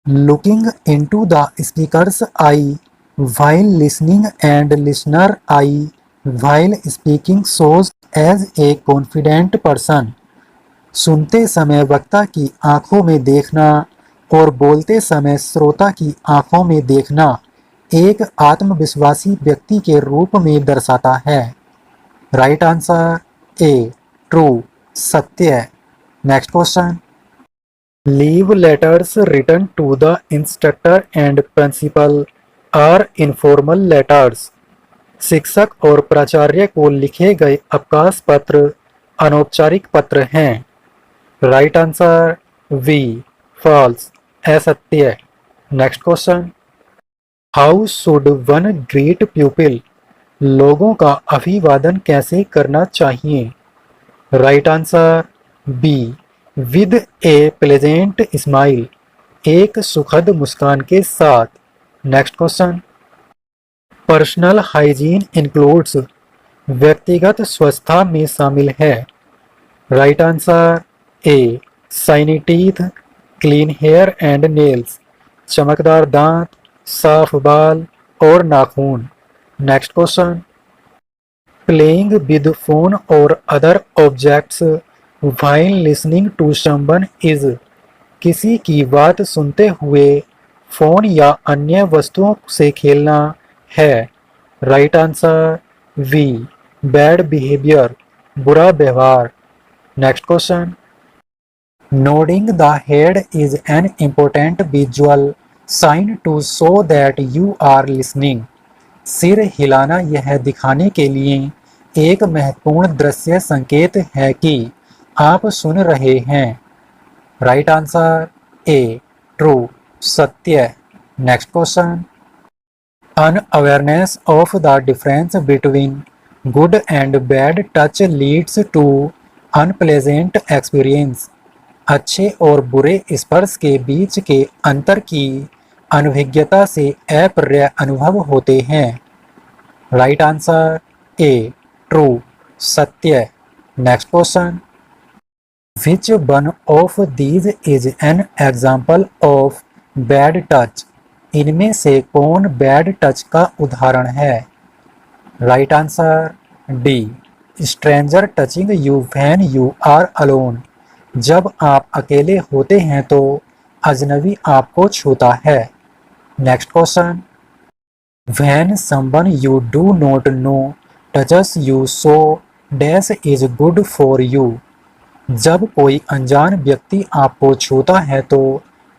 looking into the speakers I while listening and listener eye while speaking shows as a confident person। सुनते समय वक्ता की आंखों में देखना और बोलते समय श्रोता की आंखों में देखना एक आत्मविश्वासी व्यक्ति के रूप में दर्शाता है। राइट आंसर ए, ट्रू, सत्य। Next question, leave letters written to the instructor and principal are informal letters. शिक्षक और प्राचार्य को लिखे गए अवकाश पत्र अनौपचारिक पत्र हैं। राइट आंसर वी, फॉल्स, असत्य। Next question, how should one greet people. लोगों का अभिवादन कैसे करना चाहिए? Right answer B, with a pleasant smile, एक सुखद मुस्कान के साथ। Next question, personal hygiene includes, व्यक्तिगत स्वच्छता में शामिल है। Right answer A, shiny teeth, clean hair and nails, चमकदार दांत, साफ बाल और नाखून। Next question, playing with phone और other objects while listening to someone is. किसी की बात सुनते हुए फोन या अन्य वस्तुओं से खेलना है। Right answer B, bad behaviour, बुरा व्यवहार। Next question, nodding the head is an important visual sign to show that you are listening. सिर हिलाना यह दिखाने के लिए एक महत्वपूर्ण दृश्य संकेत है कि आप सुन रहे हैं। राइट आंसर ए, ट्रू, सत्य। Next question, unawareness of the difference between good and bad touch leads to unpleasant experience. अच्छे और बुरे स्पर्श के बीच के अंतर की अनभिज्ञता से अप्रिय अनुभव होते हैं। राइट आंसर ए, ट्रू, सत्य। Next question, which one of these is an example of bad touch. इनमें से कौन बैड टच का उदाहरण है? Right answer D, stranger touching you when you are alone. जब आप अकेले होते हैं तो अजनबी आपको छूता है। Next question, when someone you do not know touches you so dash is good for you. जब कोई अनजान व्यक्ति आपको छूता है तो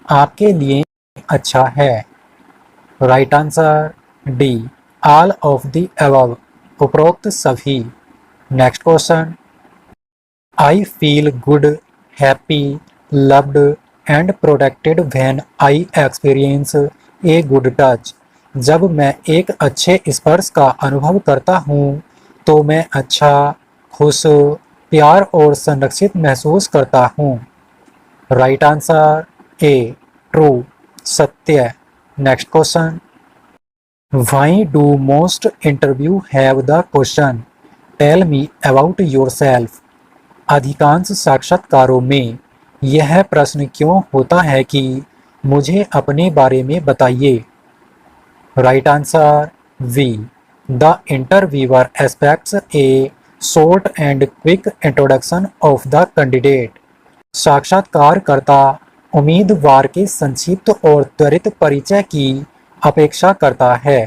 आपके लिए अच्छा है। Right answer D, all of the above, उपरोक्त सभी। Next question, I feel good, happy, loved and protected when I experience a good touch. जब मैं एक अच्छे स्पर्श का अनुभव करता हूँ तो मैं अच्छा, खुश, प्यार और संरक्षित महसूस करता हूँ। राइट आंसर ए, ट्रू, सत्य। Next question, why do most interview have the question tell me about yourself. अधिकांश साक्षात्कारों में यह प्रश्न क्यों होता है कि मुझे अपने बारे में बताइए। Right answer B, the interviewer expects a short and quick introduction of the candidate. साक्षात्कारकर्ता उम्मीदवार के संक्षिप्त और त्वरित परिचय की अपेक्षा करता है।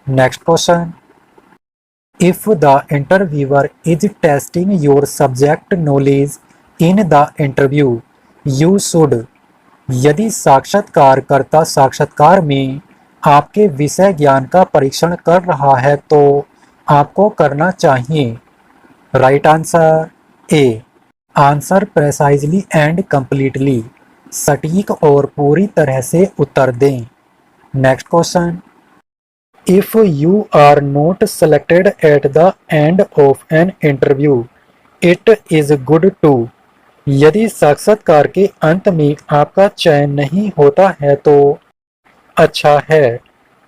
Next question, if the interviewer is testing your subject knowledge in the interview you should. यदि साक्षात्कारकर्ता साक्षात्कार में आपके विषय ज्ञान का परीक्षण कर रहा है तो आपको करना चाहिए। Right answer A, answer precisely and completely, सटीक और पूरी तरह से उत्तर दें। Next question, if you are not selected at the end of an interview it is good to. यदि साक्षात्कार के अंत में आपका चयन नहीं होता है तो अच्छा है।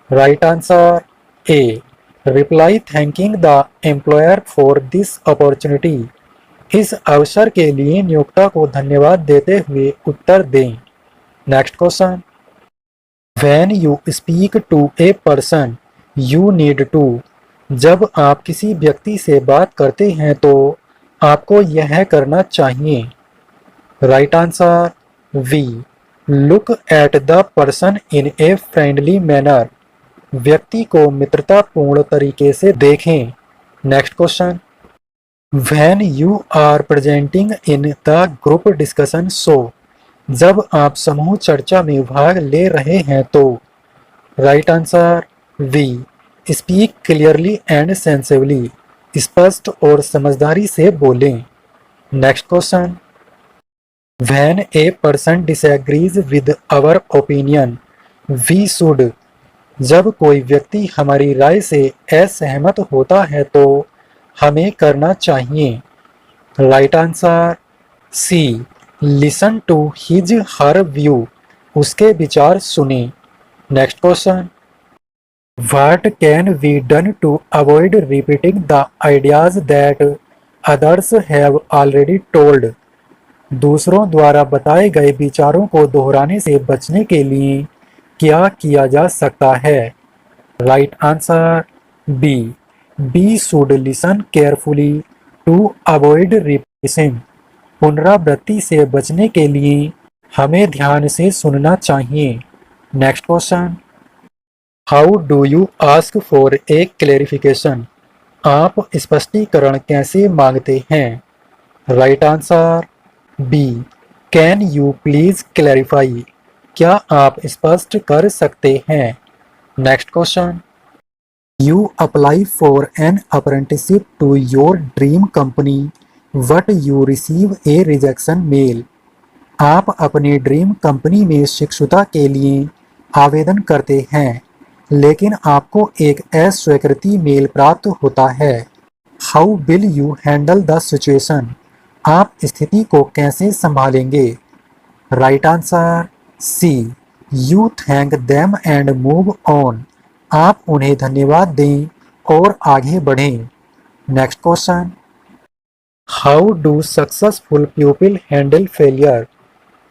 Right answer A, reply thanking the employer for this opportunity. इस अवसर के लिए नियोक्ता को धन्यवाद देते हुए उत्तर दें। Next question, when you speak to a person you need to. जब आप किसी व्यक्ति से बात करते हैं तो आपको यह करना चाहिए। Right answer B, look at the person in a friendly manner. व्यक्ति को मित्रतापूर्ण तरीके से देखें। Next question, when you are presenting in the group discussion show. जब आप समूह चर्चा में भाग ले रहे हैं तो right answer B, speak clearly and sensibly. स्पष्ट और समझदारी से बोलें। Next question, when a person disagrees with our opinion we should. जब कोई व्यक्ति हमारी राय से असहमत होता है तो हमें करना चाहिए। Right answer C, listen to his her view. उसके विचार सुने। Next question, what can we done to avoid repeating the ideas that others have already told. दूसरों द्वारा बताए गए विचारों को दोहराने से बचने के लिए क्या किया जा सकता है। Right answer B, we should listen carefully to avoid repeating. पुनरावृत्ति से बचने के लिए हमें ध्यान से सुनना चाहिए। Next question, how do you ask for a clarification. आप स्पष्टीकरण कैसे मांगते हैं। Right answer B, can you please clarify. क्या आप स्पष्ट कर सकते हैं। Next question, you apply for an apprenticeship to your dream company but you receive a rejection mail. आप अपनी ड्रीम कंपनी में शिक्षुता के लिए आवेदन करते हैं लेकिन आपको एक अस्वीकृति मेल प्राप्त होता है। How will you handle the situation. आप स्थिति को कैसे संभालेंगे। Right answer C, you thank them and move on. आप उन्हें धन्यवाद दें और आगे बढ़ें। Next question, how do successful people handle failure.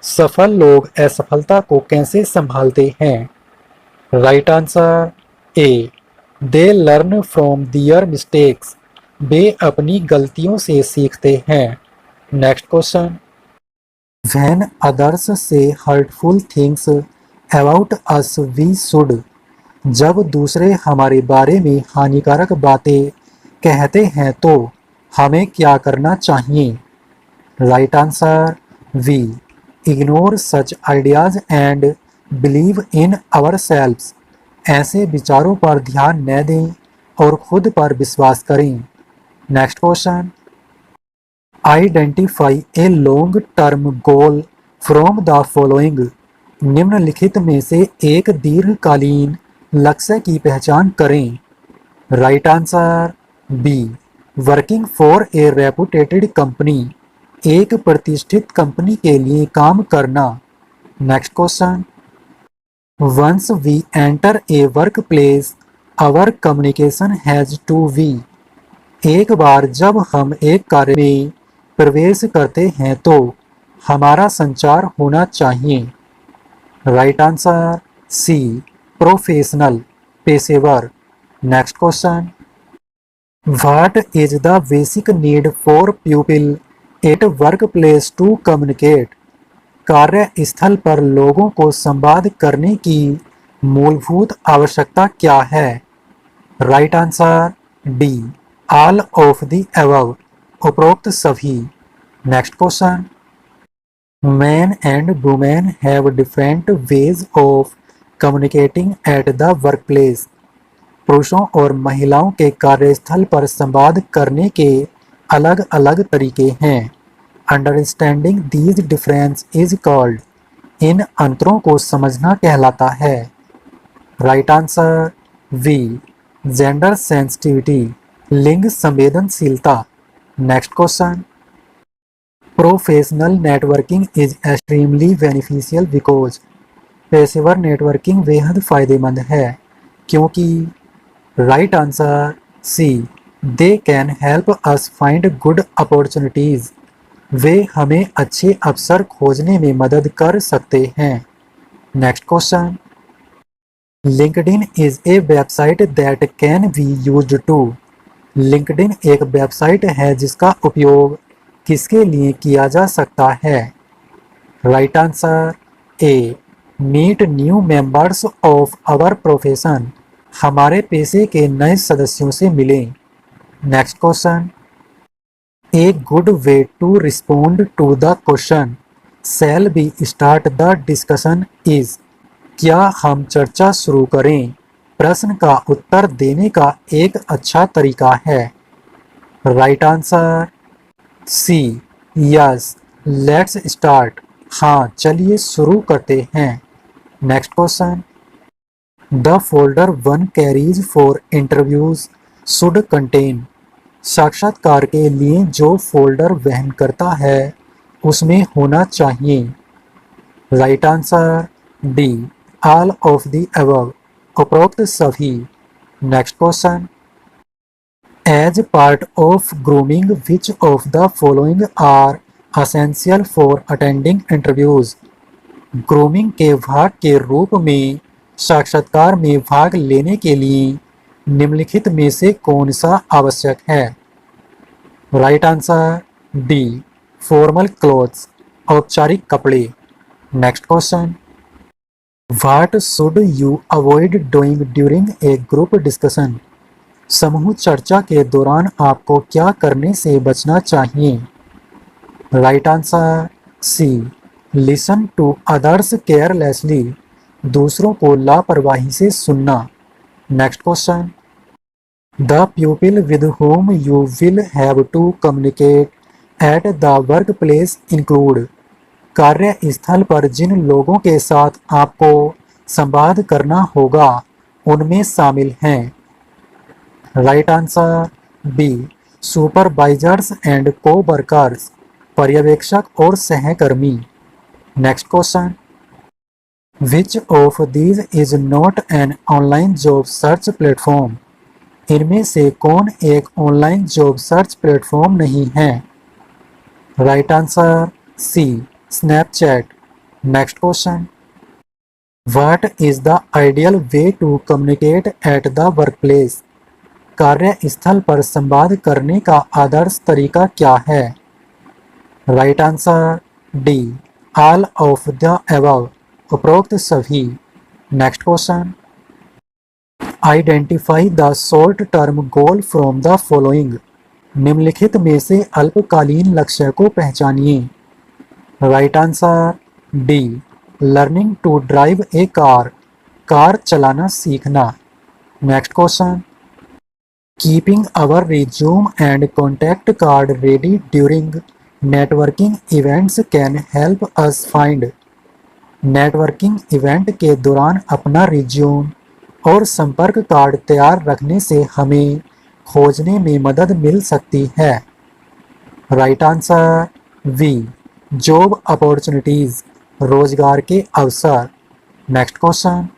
सफल लोग असफलता को कैसे संभालते हैं। Right answer A, they learn from their mistakes. वे अपनी गलतियों से सीखते हैं। Next question, when others say hurtful things about us we should. जब दूसरे हमारे बारे में हानिकारक बातें कहते हैं तो हमें क्या करना चाहिए। Right answer B, ignore such ideas and believe in ourselves. ऐसे विचारों पर ध्यान न दें और खुद पर विश्वास करें। Next question, identify a long term goal from the following. निम्नलिखित में से एक दीर्घकालीन लक्ष्य की पहचान करें। Right answer B, working for a reputed company. एक प्रतिष्ठित कंपनी के लिए काम करना। Next question, once we enter a work place our communication has to be. एक बार जब हम एक कार्य में प्रवेश करते हैं तो हमारा संचार होना चाहिए। राइट आंसर सी, प्रोफेशनल, पेशेवर। Next question, what is the basic need for people at work place to communicate? कार्यस्थल पर लोगों को संवाद करने की मूलभूत आवश्यकता क्या है? Right answer D, all of the above, उपरोक्त सभी। Next question, man and women have different ways of communicating at the work place. पुरुषों और महिलाओं के कार्यस्थल पर संवाद करने के अलग अलग तरीके हैं। Understanding these difference is called, इन अंतरों को समझना कहलाता है। Right answer B, gender sensitivity, लिंग संवेदनशीलता। Next question, professional networking is extremely beneficial because. पेशेवर नेटवर्किंग बेहद फायदेमंद है क्योंकि। Right answer C, they can help us find good opportunities, वे हमें अच्छे अवसर खोजने में मदद कर सकते हैं। Next question, LinkedIn is a website that can be used to. LinkedIn एक वेबसाइट है जिसका उपयोग किसके लिए किया जा सकता है? Right answer A, meet new members of our profession, हमारे पेशे के नए सदस्यों से मिलें। Next question, a good way to respond to the question shall we start the discussion is. क्या हम चर्चा शुरू करें प्रश्न का उत्तर देने का एक अच्छा तरीका है? Right answer C, yes, let's start, हाँ चलिए शुरू करते हैं। Next question, the folder one carries for interviews should contain. साक्षात्कार के लिए जो फोल्डर वहन करता है उसमें होना चाहिए। Right answer D, all of the above, उपरोक्त सभी। Next question, as part of grooming which of the following are essential for attending interviews. Grooming के भाग के रूप में साक्षात्कार में भाग लेने के लिए निम्नलिखित में से कौन सा आवश्यक है? Right answer D, formal clothes, औपचारिक कपड़े। Next question, what should you avoid doing during a group discussion. समूह चर्चा के दौरान आपको क्या करने से बचना चाहिए? Right answer C, listen to others carelessly, दूसरों को लापरवाही से सुनना। Next question, the people with whom you will have to communicate at the workplace include। कार्यस्थल पर जिन लोगों के साथ आपको संवाद करना होगा उनमें शामिल हैं। Right answer B, supervisors and coworkers, पर्यवेक्षक और सहकर्मी। Next question, which of these is not an online job search platform. इनमें से कौन एक ऑनलाइन जॉब सर्च प्लेटफॉर्म नहीं है? Right answer C, Snapchat. Next question, what is the ideal way to communicate at the workplace. कार्यस्थल पर संवाद करने का आदर्श तरीका क्या है? Right answer D, all of the above, उपरोक्त सभी। Next question, identify the short term goal from the following. निम्नलिखित में से अल्पकालीन लक्ष्य को पहचानिए। Right answer D, learning to drive a car, car चलाना सीखना। Next question, keeping our resume and contact card ready during networking events can help us find. Networking event के दौरान अपना रिज्यूम और संपर्क कार्ड तैयार रखने से हमें खोजने में मदद मिल सकती है। Right answer B, job opportunities, रोजगार के अवसर। Next question,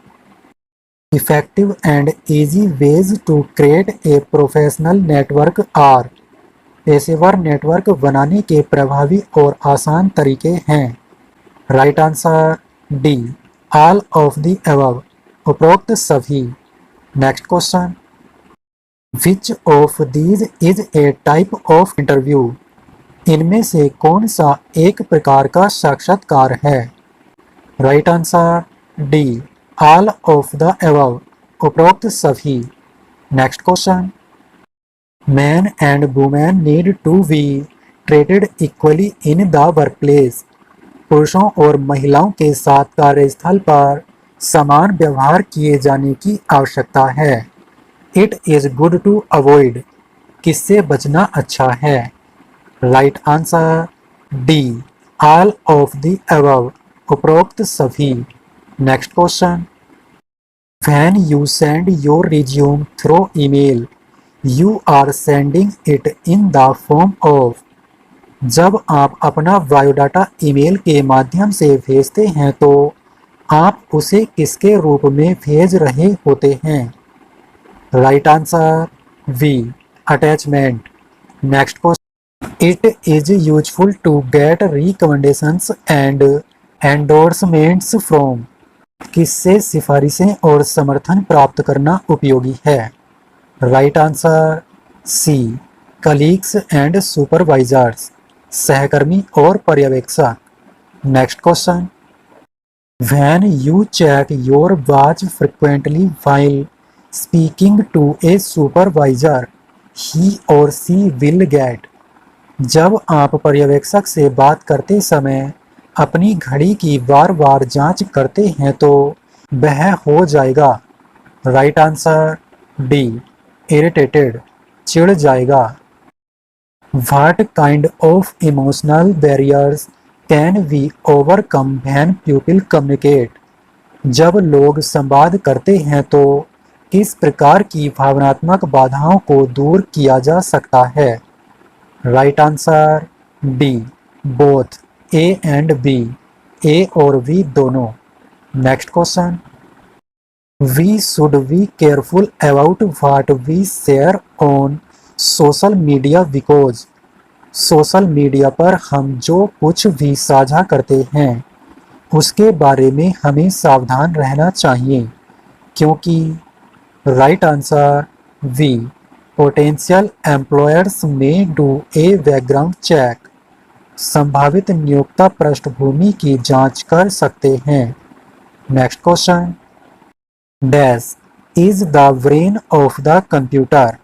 effective and easy ways to create a professional network are. पेशेवर नेटवर्क बनाने के प्रभावी और आसान तरीके हैं। Right answer D, all of the above, उपरोक्त सभी। Next question, which of these is a type of interview? इनमें से कौन सा एक प्रकार का साक्षात्कार है? Right answer D, all of the above, उपरोक्त सभी। Next question, man and women need to be treated equally in the workplace. पुरुषों और महिलाओं के साथ कार्यस्थल पर समान व्यवहार किए जाने की आवश्यकता है। It is good to avoid, किससे बचना अच्छा है? Right answer D, all of the above, उपरोक्त सभी। Next question, when you send your resume through email, you are sending it in the form of. जब आप अपना बायोडाटा ईमेल के माध्यम से भेजते हैं तो आप उसे किसके रूप में भेज रहे होते हैं? Right answer B, attachment. Next question, it is useful to get recommendations and endorsements from. किससे सिफारिशें और समर्थन प्राप्त करना उपयोगी है? Right answer C, colleagues and supervisors, सहकर्मी और पर्यवेक्षक। Next question, when you check your watch frequently while speaking to a supervisor, he or she will get. जब आप पर्यवेक्षक से बात करते समय अपनी घड़ी की बार बार जांच करते हैं तो वह हो जाएगा। राइट आंसर डी, इरिटेटेड, चिढ़ जाएगा। What kind of emotional barriers can we overcome when people communicate? जब लोग संवाद करते हैं तो किस प्रकार की भावनात्मक बाधाओं को दूर किया जा सकता है? Right answer D, both, A and B, A और बी दोनों। Next question, we should be careful about what we share on social media because. Social media पर हम जो कुछ भी साझा करते हैं उसके बारे में हमें सावधान रहना चाहिए क्योंकि। Right answer B, potential employers may do a background check. संभावित नियोक्ता पृष्ठभूमि की जांच कर सकते हैं। Next question, dash is the brain of the computer.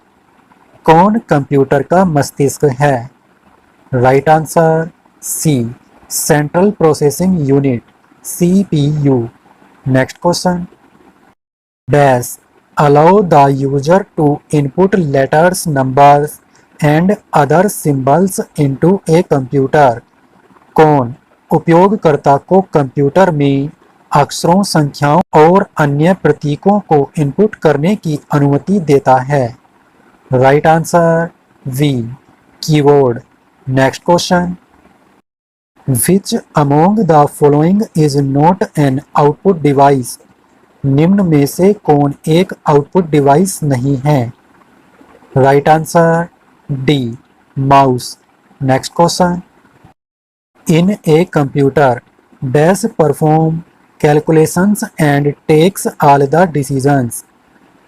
कौन कंप्यूटर का मस्तिष्क है? Right answer C, central processing unit, CPU। Next question, dash allow the user to input letters, numbers and other symbols into a computer. कौन उपयोगकर्ता को कंप्यूटर में अक्षरों, संख्याओं और अन्य प्रतीकों को इनपुट करने की अनुमति देता है? Right answer B, keyboard. Next question, which among the following is not an output device. निम्न में से कौन एक आउटपुट डिवाइस नहीं है? Right answer D, mouse. Next question, in a computer dash perform calculations and takes all the decisions.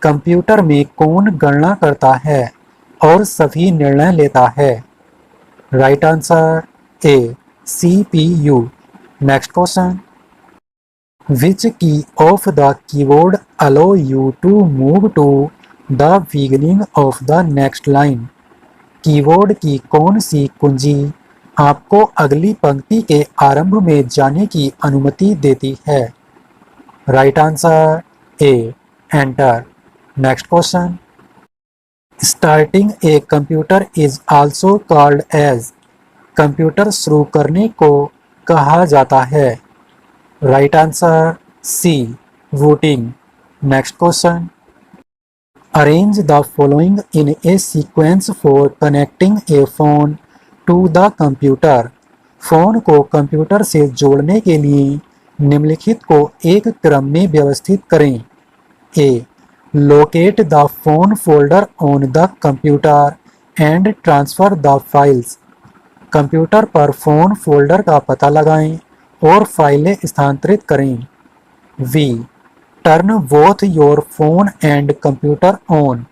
Computer में कौन गणना करता है और सभी निर्णय लेता है? Right answer A, CPU। Next question, which key of the keyboard allow you to move to the beginning of the next line. Keyboard की कौन सी कुंजी आपको अगली पंक्ति के आरंभ में जाने की अनुमति देती है? Right answer A, enter. Next question, starting a computer is also called as. Computer शुरू करने को कहा जाता है? Right answer C, booting. Next question, arrange the following in a sequence for connecting a phone to the computer. Phone को कंप्यूटर से जोड़ने के लिए निम्नलिखित को एक क्रम में व्यवस्थित करें। ए, locate the phone folder on the computer and transfer the files। Computer पर फोन फोल्डर का पता लगाएं और फाइलें स्थानांतरित करें। V, turn both your phone and computer on।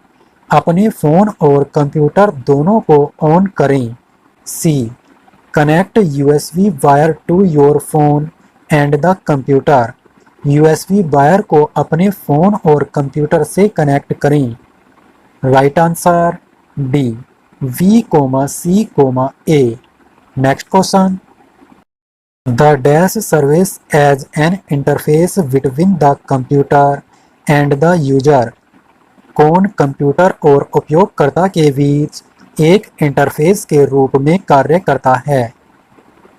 अपने फ़ोन और कंप्यूटर दोनों को ऑन करें। C, connect USB wire to your phone and the computer. USB wire को अपने फ़ोन और कंप्यूटर से कनेक्ट करें। Right answer D, B comma C comma A. Next question, the dash service as an interface between the computer and the user. कौन कंप्यूटर और उपयोगकर्ता के बीच एक इंटरफेस के रूप में कार्य करता है?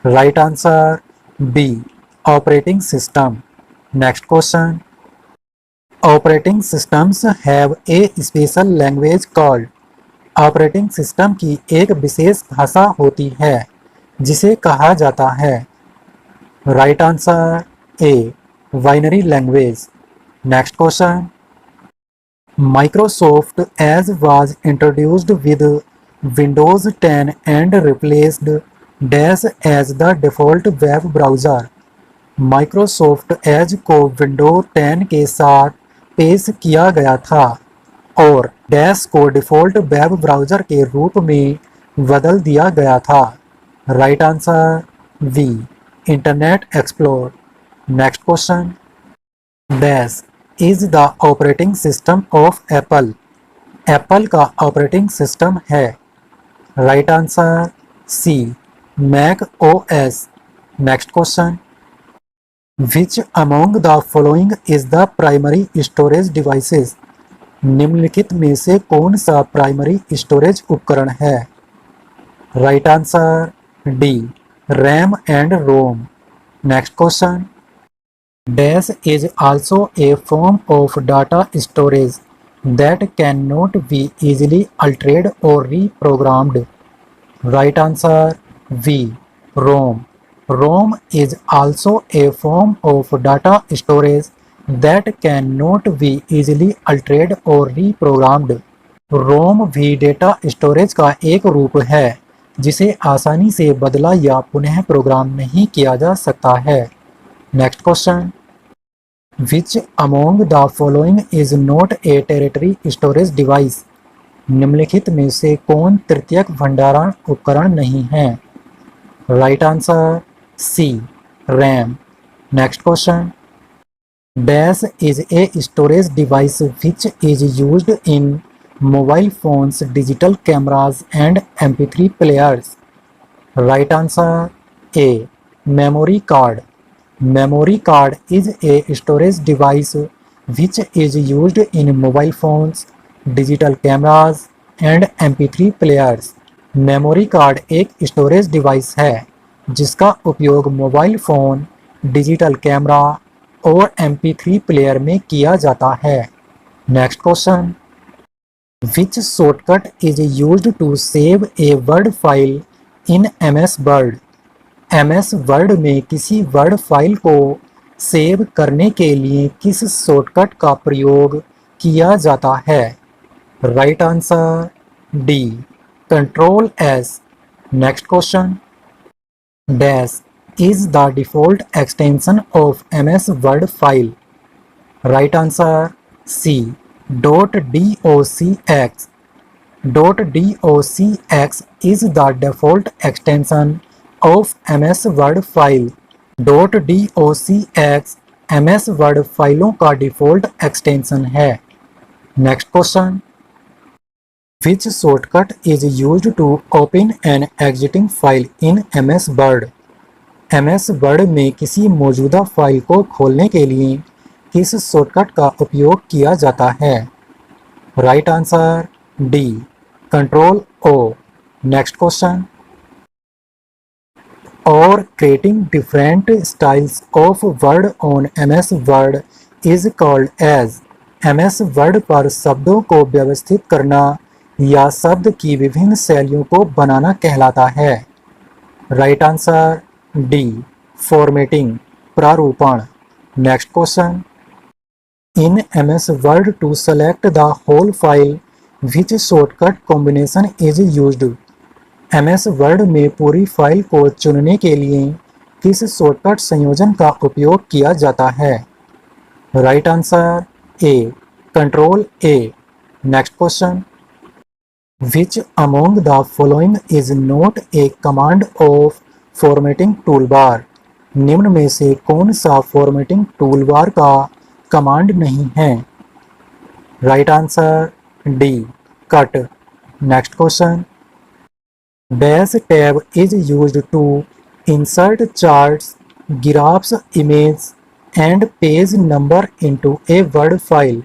Right answer B, operating system. Next question, operating systems have a special language called. Operating system की एक विशेष भाषा होती है जिसे कहा जाता है। Right answer A, binary language. Next question, Microsoft Edge was introduced with Windows 10 and replaced Dash as the default web browser. Microsoft Edge को Windows 10 के साथ पेश किया गया था और Dash को डिफ़ॉल्ट वेब ब्राउज़र के रूप में बदल दिया गया था। Right answer B, internet explore. Next question, dash is the operating system of Apple. Apple का ऑपरेटिंग सिस्टम है। Right answer C, Mac O S. Next question, which among the following is the primary storage devices. निम्नलिखित में से कौन सा प्राइमरी स्टोरेज उपकरण है? Right answer D, RAM and ROM. Next question, Dash is also a form of data storage that cannot be easily altered or reprogrammed. Right answer V, ROM. ROM is also a form of data storage that cannot be easily altered or reprogrammed. ROM भी डेटा स्टोरेज का एक रूप है जिसे आसानी से बदला या पुनः प्रोग्राम नहीं किया जा सकता है। Next question, Which among the following is not a territory storage device? निम्नलिखित में से कौन तृतीयक भंडारण उपकरण नहीं है? Right answer C, RAM. Next question, dash is a storage device which is used in mobile phones, digital cameras and MP3 players. Right answer A, memory card. Memory card is a storage device which is used in mobile phones, digital cameras and MP3 players. Memory card एक स्टोरेज डिवाइस है जिसका उपयोग मोबाइल फ़ोन, डिजिटल कैमरा और MP3 प्लेयर में किया जाता है। Next question, which shortcut is used to save a Word file in MS Word. MS Word में किसी वर्ड फाइल को सेव करने के लिए किस शॉर्टकट का प्रयोग किया जाता है? Right answer D, control S। Next question, dash is the default extension of MS Word file. Right answer C, .docx। .docx is the default extension of MS Word file. .docx MS Word फाइलों का डिफ़ॉल्ट एक्सटेंशन है। Next question, which shortcut is used to open an existing file in MS Word। MS Word में किसी मौजूदा फाइल को खोलने के लिए किस शॉर्टकट का उपयोग किया जाता है? Right answer D, control O। Next question, और creating different styles of word on MS Word is called as। MS Word पर शब्दों को व्यवस्थित करना या शब्द की विभिन्न शैलियों को बनाना कहलाता है। राइट आंसर डी, फॉर्मेटिंग, प्रारूपण। Next question, in MS Word to select the whole file which shortcut combination is used। MS Word में पूरी फाइल को चुनने के लिए किस शॉर्टकट संयोजन का उपयोग किया जाता है? Right answer A, control A। Next question, Which among the following is not a command of formatting toolbar? निम्न में से कौन सा फॉर्मेटिंग टूलबार का कमांड नहीं है? Right answer D, cut. Next question, dash tab is used to insert charts, graphs, image and page number into a Word file.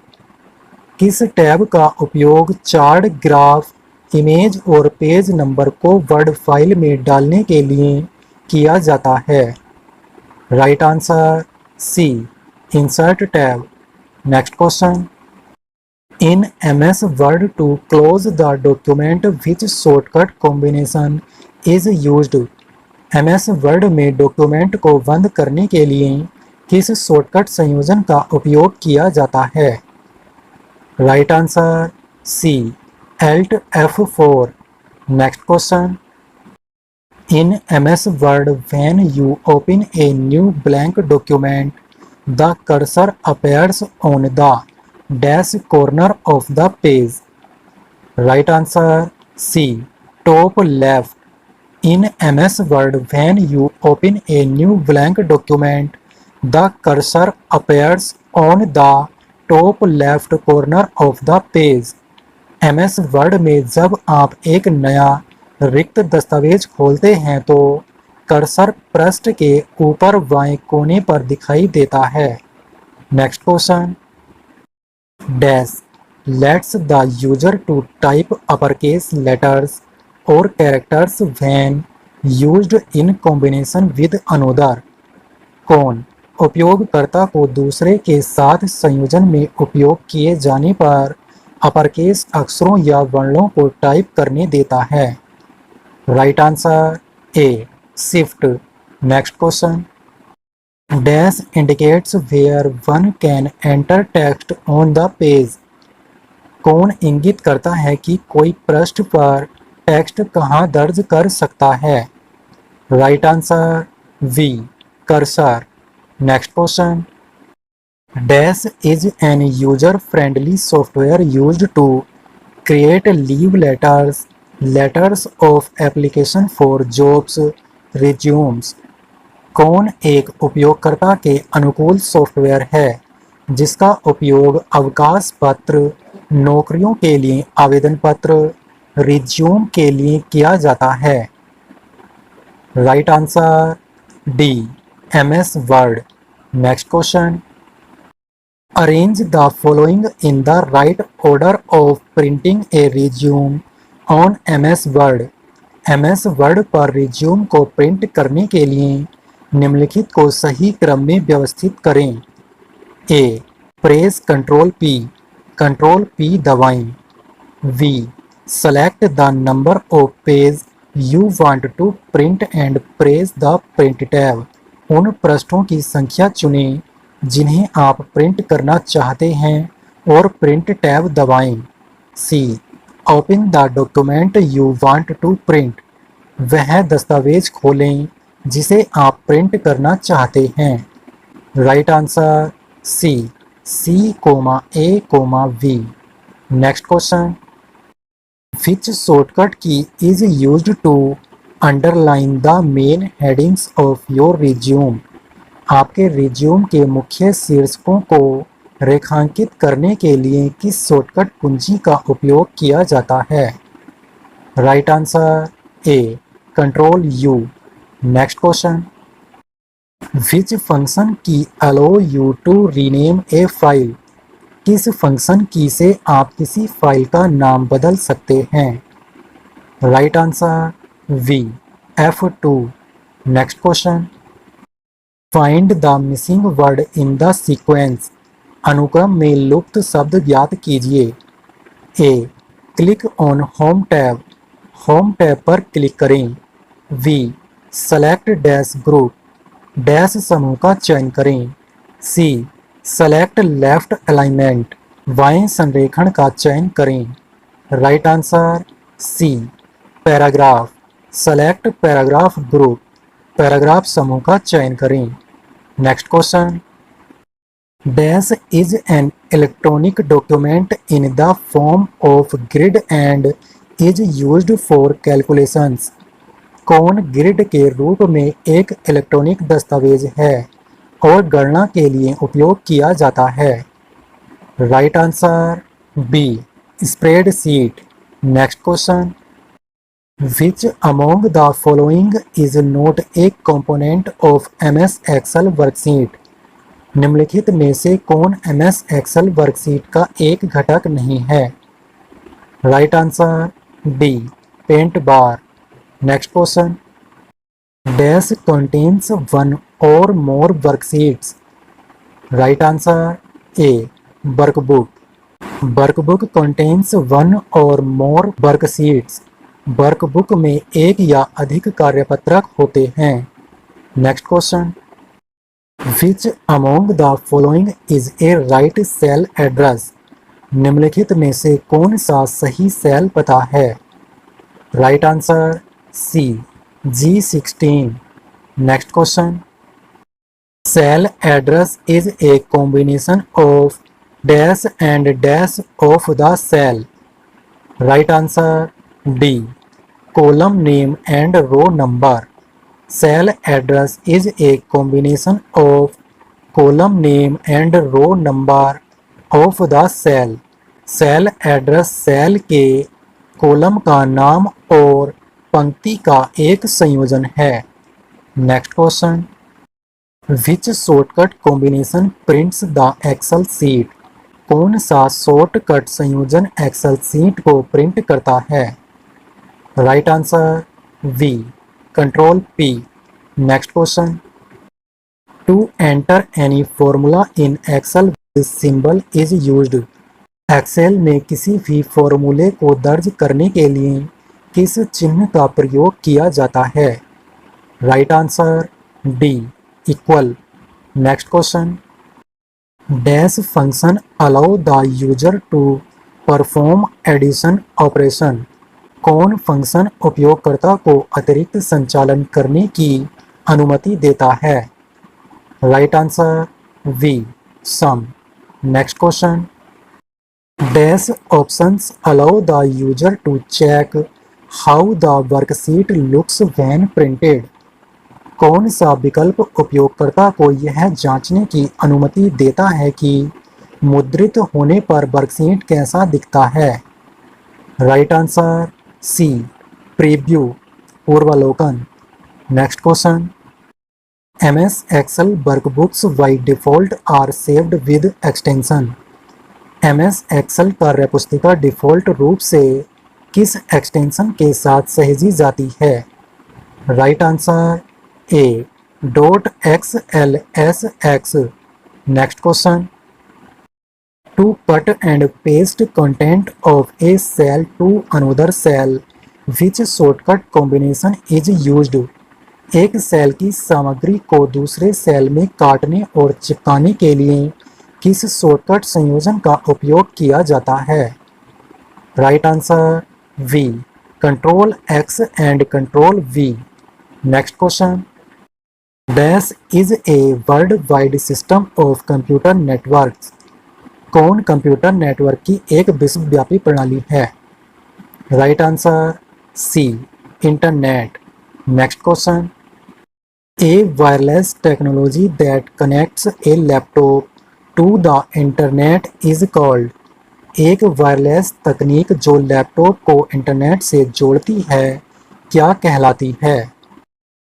किस टैब का उपयोग चार्ट, ग्राफ, इमेज और पेज नंबर को वर्ड फाइल में डालने के लिए किया जाता है? Right answer C, insert tab. Next question, in MS Word to close the document which shortcut combination is used? MS Word में डॉक्यूमेंट को बंद करने के लिए किस शॉर्टकट संयोजन का उपयोग किया जाता है? Right answer C, Alt F4। Next question, in MS Word when you open a new blank document the cursor appears on the dash corner of the page. Right answer C, top left. In MS Word when you open a new blank document the cursor appears on the top left corner of the page. MS Word में जब आप एक नया रिक्त दस्तावेज खोलते हैं तो कर्सर पृष्ठ के ऊपर बाएं कोने पर दिखाई देता है। Next question, dash lets the user to type uppercase letters or characters when used in combination with another. कौन उपयोगकर्ता को दूसरे के साथ संयोजन में उपयोग किए जाने पर अपरकेस अक्षरों या वर्णों को टाइप करने देता है? Right answer A, shift. Next question, dash indicates where one can enter text on the page. कौन इंगित करता है कि कोई पृष्ठ पर टेक्स्ट कहाँ दर्ज कर सकता है? Right answer B, cursor. Next question, dash is an user friendly software used to create leave letters, letters of application for jobs, resumes. कौन एक उपयोगकर्ता के अनुकूल सॉफ्टवेयर है जिसका उपयोग अवकाश पत्र, नौकरियों के लिए आवेदन पत्र, रिज्यूम के लिए किया जाता है? Right answer D, MS word. Next question, arrange the following in the right order of printing A resume on MS Word. MS word पर रिज्यूम को प्रिंट करने के लिए निम्नलिखित को सही क्रम में व्यवस्थित करें। ए, प्रेस कंट्रोल P दबाएं। V, select the number of page you want to print and press the print tab. उन पृष्ठों की संख्या चुनें जिन्हें आप प्रिंट करना चाहते हैं और प्रिंट टैब दबाएं। C, open the document you want to print. वह दस्तावेज खोलें जिसे आप प्रिंट करना चाहते हैं। Right answer C, C,A,V। Next question, which shortcut key is used to underline the main headings of your resume. आपके रिज्यूम के मुख्य शीर्षकों को रेखांकित करने के लिए किस शॉर्टकट कुंजी का उपयोग किया जाता है? Right answer A, control U। Next question, which function key allow you to rename a file. किस फंक्शन की से आप किसी फाइल का नाम बदल सकते हैं? Right answer V, F2। Next question, find the missing word in the sequence. अनुक्रम में लुप्त शब्द ज्ञात कीजिए। ए, क्लिक ऑन होम टैब पर क्लिक करें। V, select dash group, dash समूह का चयन करें। C, सेलेक्ट लेफ्ट अलाइनमेंट, बाएं संरेखण का चयन करें। Right answer C, paragraph, select paragraph group, paragraph समूह का चयन करें। Next question, dash is an electronic document in the form of grid and is used for calculations. कौन ग्रिड के रूप में एक इलेक्ट्रॉनिक दस्तावेज है और गणना के लिए उपयोग किया जाता है? Right answer B, spreadsheet. Next question, which among the following is not a component of MS Excel worksheet? निम्नलिखित में से कौन MS एक्सेल वर्कशीट का एक घटक नहीं है? Right answer D, paint bar. Next question, dash contains one or more worksheets? Right answer A, workbook. Workbook contains one or more worksheets। Workbook में एक या अधिक कार्यपत्रक होते हैं। Next question, which among the following is a right cell address? निम्नलिखित में से कौन सा सही सेल पता है? Right answer C, G16। Next question, cell address is a combination of dash and dash of the cell. Right answer D, column name and row number. Cell address is a combination of column name and row number of the cell. Cell address cell के कॉलम का नाम और पंक्ति का एक संयोजन है। Next question, which shortcut combination prints the Excel sheet? कौन सा शॉर्टकट संयोजन एक्सेल सीट को प्रिंट करता है? Right answer B, control P। Next question, to enter any formula in Excel this symbol is used. Excel में किसी भी फॉर्मूले को दर्ज करने के लिए किस चिन्ह का प्रयोग किया जाता है? Right answer D, equal. Next question, dash function allow the user to perform addition operation. कौन फंक्शन उपयोगकर्ता को अतिरिक्त संचालन करने की अनुमति देता है? Right answer B, sum. Next question, dash options allow the user to check how the worksheet looks when printed. कौन सा विकल्प उपयोगकर्ता को यह जांचने की अनुमति देता है कि मुद्रित होने पर वर्कशीट कैसा दिखता है? राइट आंसर सी, प्रीव्यू, पूर्वावलोकन। Next question, MS excel workbooks by default are saved with extension. MS excel कार्यपुस्तिका डिफ़ॉल्ट रूप से किस एक्सटेंशन के साथ सहेजी जाती है? Right answer A, .xlsx। Next question, to cut and paste content of a cell to another cell which shortcut combination is used. एक सेल की सामग्री को दूसरे सेल में काटने और चिपकाने के लिए किस शॉर्टकट संयोजन का उपयोग किया जाता है? Right answer B, control X and control V। Next question, dash is a world wide system of computer networks. कौन कंप्यूटर नेटवर्क की एक विश्वव्यापी प्रणाली है? Right answer C, internet. Next question, a wireless technology that connects a laptop to the internet is called. एक वायरलेस तकनीक जो लैपटॉप को इंटरनेट से जोड़ती है क्या कहलाती है?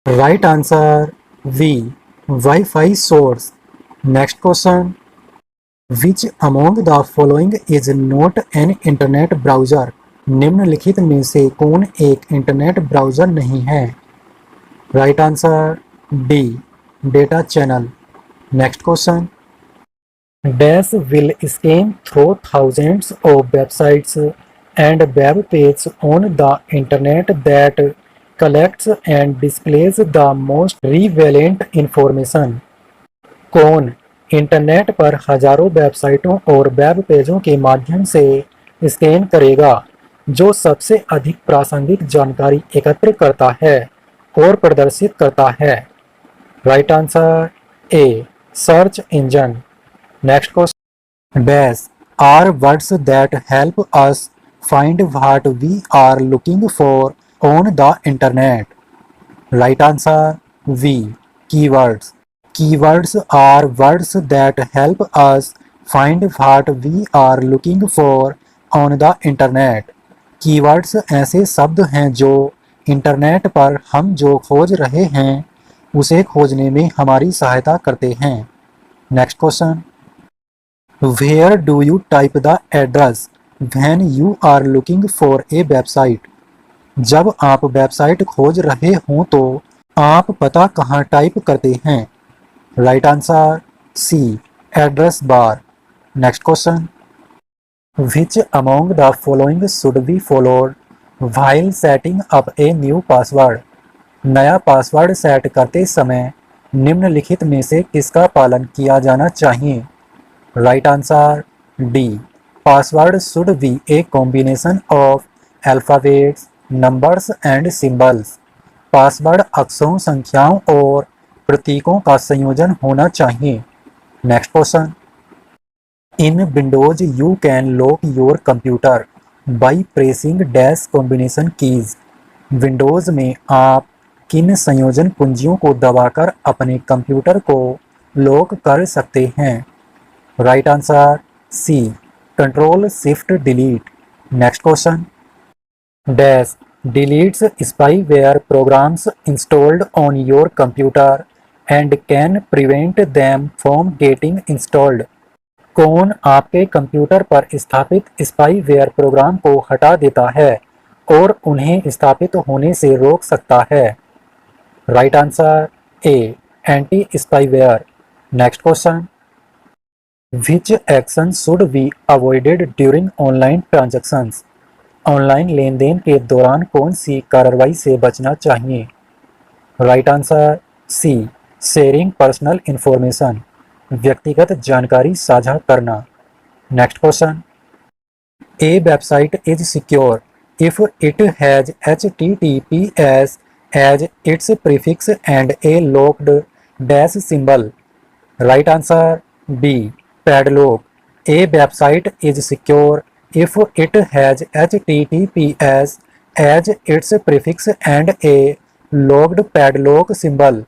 Right answer B, wifi source. Next question, which among the following is not an internet browser. निम्नलिखित में से कौन एक इंटरनेट ब्राउज़र नहीं है? Right answer D, data channel. Next question, dash will scan through thousands of websites and web pages on the internet that collects and displays the most relevant information। कौन इंटरनेट पर हजारों वेबसाइटों और वेब पेजों के माध्यम से स्कैन करेगा जो सबसे अधिक प्रासंगिक जानकारी एकत्र करता है और प्रदर्शित करता है? Right answer A, search engine. Next question, dash are words that help us find what we are looking for on the internet. Right answer V. Keywords. Keywords are words that help us find what we are looking for on the internet. Keywords ऐसे शब्द हैं जो इंटरनेट पर हम जो खोज रहे हैं उसे खोजने में हमारी सहायता करते हैं. Next question. Where do you type the address when you are looking for a website? जब आप वेबसाइट खोज रहे हों तो आप पता कहाँ टाइप करते हैं? Right answer C. Address bar. Next question. Which among the following should be followed while setting up a new password? नया पासवर्ड सेट करते समय निम्नलिखित में से किसका पालन किया जाना चाहिए? Right answer D. Password should be A combination of alphabets, numbers and symbols. Password अक्षरों, संख्याओं और प्रतीकों का संयोजन होना चाहिए. Next question. In Windows you can lock your computer by pressing dash combination keys. Windows में आप किन संयोजन कुंजियों को दबाकर अपने कंप्यूटर को लॉक कर सकते हैं? Right answer C. Control shift delete. Next question. Dash deletes spyware programs installed on your computer and can prevent them from getting installed. कौन आपके कंप्यूटर पर स्थापित स्पाईवेयर प्रोग्राम को हटा देता है और उन्हें स्थापित होने से रोक सकता है? Right answer A. Anti spyware. Next question. Which action should be avoided during online transactions. Online लेन देन के दौरान कौन सी कार्रवाई से बचना चाहिए? Right answer C. Sharing personal information. व्यक्तिगत जानकारी साझा करना. Next question. A website is secure if it has HTTPS as its prefix and a locked dash symbol. Right answer B. Padlock. A website is secure if it has HTTPS as its prefix and a locked padlock symbol.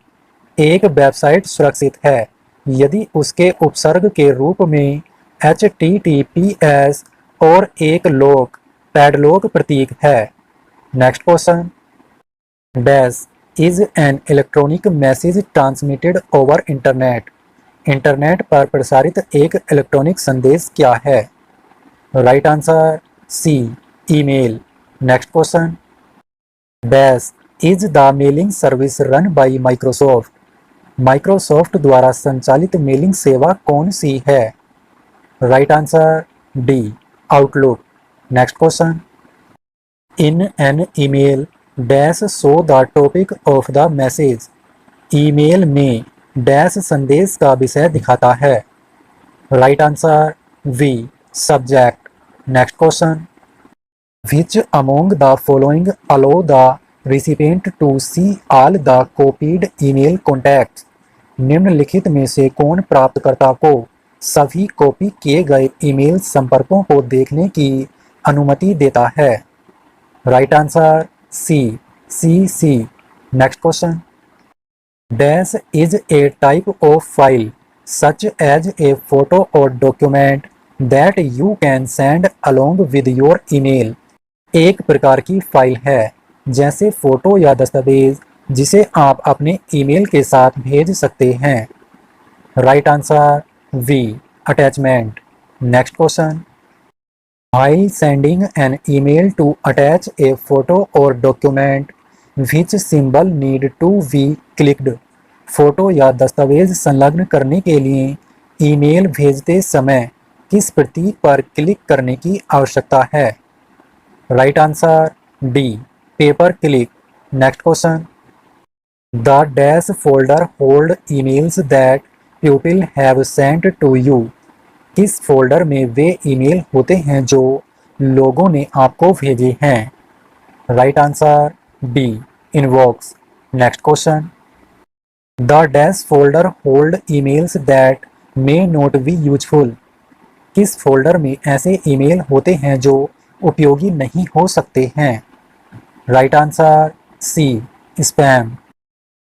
एक वेबसाइट सुरक्षित है यदि उसके उपसर्ग के रूप में HTTPS और एक लॉक पैडलॉक प्रतीक है. Next question. Dash is an electronic message transmitted over internet. Internet पर प्रसारित एक इलेक्ट्रॉनिक संदेश क्या है? Right answer C. Email. Next question. Dash is the mailing service run by Microsoft. Microsoft द्वारा संचालित मेलिंग सेवा कौन सी है? Right answer D. Outlook. Next question. In an email dash show the topic of the message. Email में डैश संदेश का विषय दिखाता है. Right answer we. Subject. Next question. Which among the following allow the recipient to see all the copied email contacts. निम्नलिखित में से कौन प्राप्तकर्ता को सभी कॉपी किए गए ईमेल संपर्कों को देखने की अनुमति देता है? Right answer C. C. Next question. Dash is a type of file such as a photo or document that you can send along with your email. एक प्रकार की फाइल है जैसे फोटो या दस्तावेज जिसे आप अपने ईमेल के साथ भेज सकते हैं. Right answer B. Attachment. Next question. While sending an email to attach a photo or document, which symbol need to be clicked? Photo या दस्तावेज संलग्न करने के लिए ईमेल भेजते समय किस प्रतीक पर क्लिक करने की आवश्यकता है? Right answer D. Paper click. Next question. The dash folder hold emails that people have sent to you. किस फोल्डर में वे ईमेल होते हैं जो लोगों ने आपको भेजे हैं? Right answer D. Inbox. Next question. The dash folder hold emails that may not be useful. किस फोल्डर में ऐसे ईमेल होते हैं जो उपयोगी नहीं हो सकते हैं। Right answer C, spam.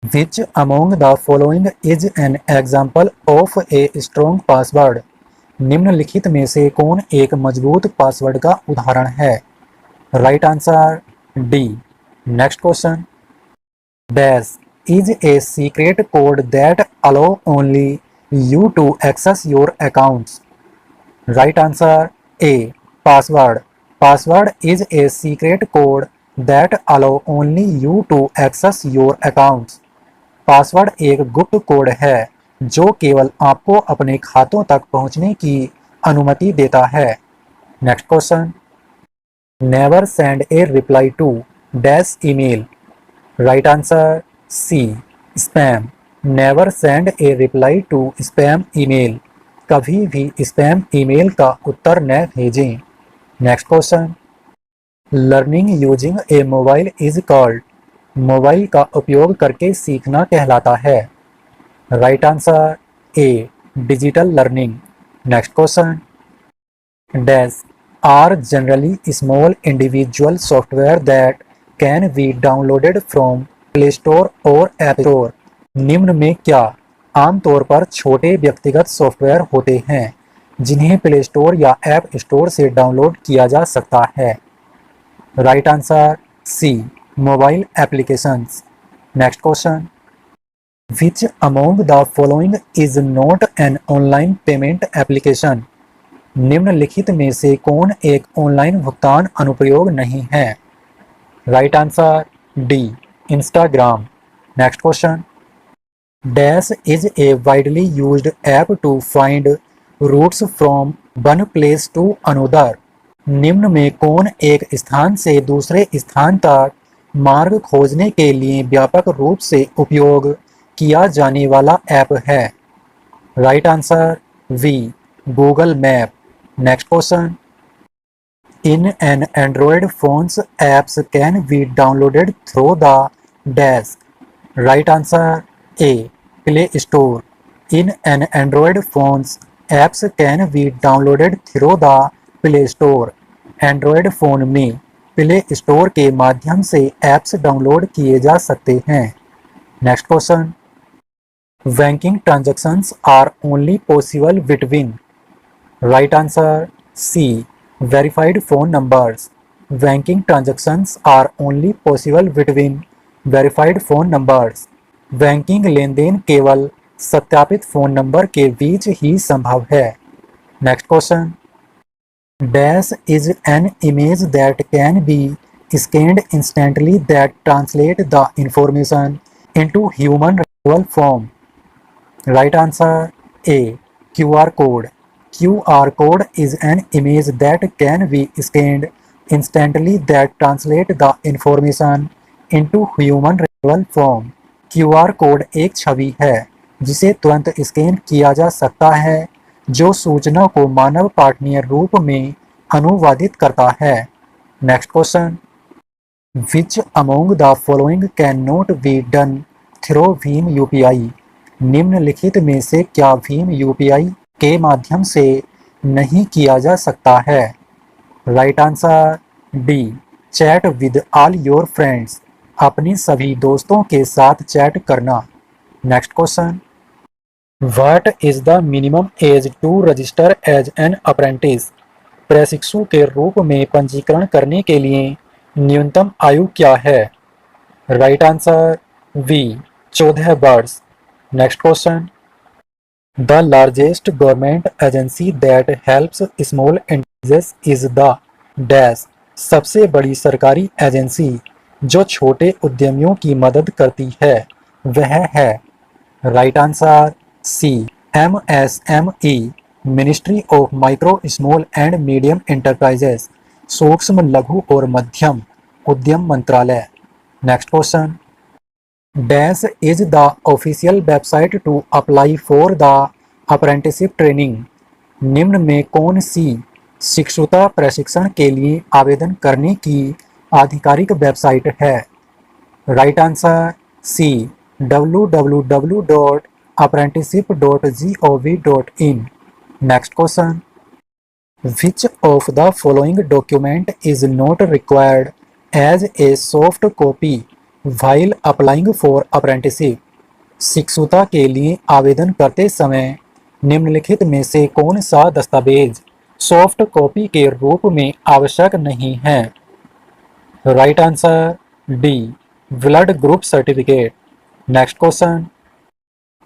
Which among the following is an example of a strong password? निम्नलिखित में से कौन एक मजबूत पासवर्ड का उदाहरण है? Right answer D. Next question, dash is a secret code that allow only you to access your accounts? Right answer A, password. Password is a secret code that allow only you to access your accounts. Password एक गुप्त कोड है जो केवल आपको अपने खातों तक पहुंचने की अनुमति देता है। Next question, never send a reply to dash email? Right answer C, spam. Never send a reply to spam email. कभी भी स्पैम ईमेल का उत्तर न भेजें। Next question, learning using a mobile is called? Mobile का उपयोग करके सीखना कहलाता है। Right answer A, digital learning. Next question, dash are generally small individual software that can be downloaded from play store और ऐप स्टोर? निम्न में क्या आमतौर पर छोटे व्यक्तिगत सॉफ्टवेयर होते हैं जिन्हें प्ले स्टोर या ऐप स्टोर से डाउनलोड किया जा सकता है? Right answer C, mobile applications. Next question, which among the following is not an online payment application? निम्नलिखित में से कौन एक ऑनलाइन भुगतान अनुप्रयोग नहीं है? Right answer D, Instagram. Next question, dash is a widely used app to find routes from one place to another? निम्न में कौन एक स्थान से दूसरे स्थान तक मार्ग खोजने के लिए व्यापक रूप से उपयोग किया जाने वाला ऐप है? Right answer B, Google map. Next question, in an Android phones apps can be downloaded through the dash? Right answer A, play store. In an Android phones apps can be downloaded through the play store. Android phone में प्ले स्टोर के माध्यम से ऐप्स डाउनलोड किए जा सकते हैं। Next question, banking transactions are only possible between? Right answer C, verified phone numbers. Banking transactions are only possible between verified phone numbers. Banking लेन देन केवल सत्यापित फ़ोन नंबर के बीच ही संभव है। Next question, dash is an image that can be scanned instantly that translate the information into human readable form? Right answer A, QR code. QR code is an image that can be scanned instantly that translate the information into human readable form. QR code एक छवि है जिसे तुरंत स्कैन किया जा सकता है जो सूचना को मानव पठनीय रूप में अनुवादित करता है। Next question, which among the following can not be done through Bhim UPI? निम्नलिखित में से क्या भीम यूपीआई के माध्यम से नहीं किया जा सकता है? Right answer D, chat with all your friends. अपने सभी दोस्तों के साथ चैट करना। Next question, what is the minimum age to register as an apprentice? प्रशिक्षु के रूप में पंजीकरण करने के लिए न्यूनतम आयु क्या है? राइट आंसर वी, 14 वर्ष। Next question, the largest government agency that helps small enterprises is the dash? सबसे बड़ी सरकारी एजेंसी जो छोटे उद्यमियों की मदद करती है वह है। Right answer C, MSME, ministry of micro small and medium enterprises, सूक्ष्म लघु और मध्यम उद्यम मंत्रालय। Next question, dash is the official website to apply for the apprenticeship training? निम्न में कौन सी शिक्षुता प्रशिक्षण के लिए आवेदन करने की आधिकारिक वेबसाइट है? Right answer C, www.apprenticeship.gov.in। Next question, Which of the following document is not required as a soft copy while applying for apprenticeship? शिक्षुता के लिए आवेदन करते समय निम्नलिखित में से कौन सा दस्तावेज सॉफ्ट कॉपी के रूप में आवश्यक नहीं है? Right answer D, blood group certificate. Next question,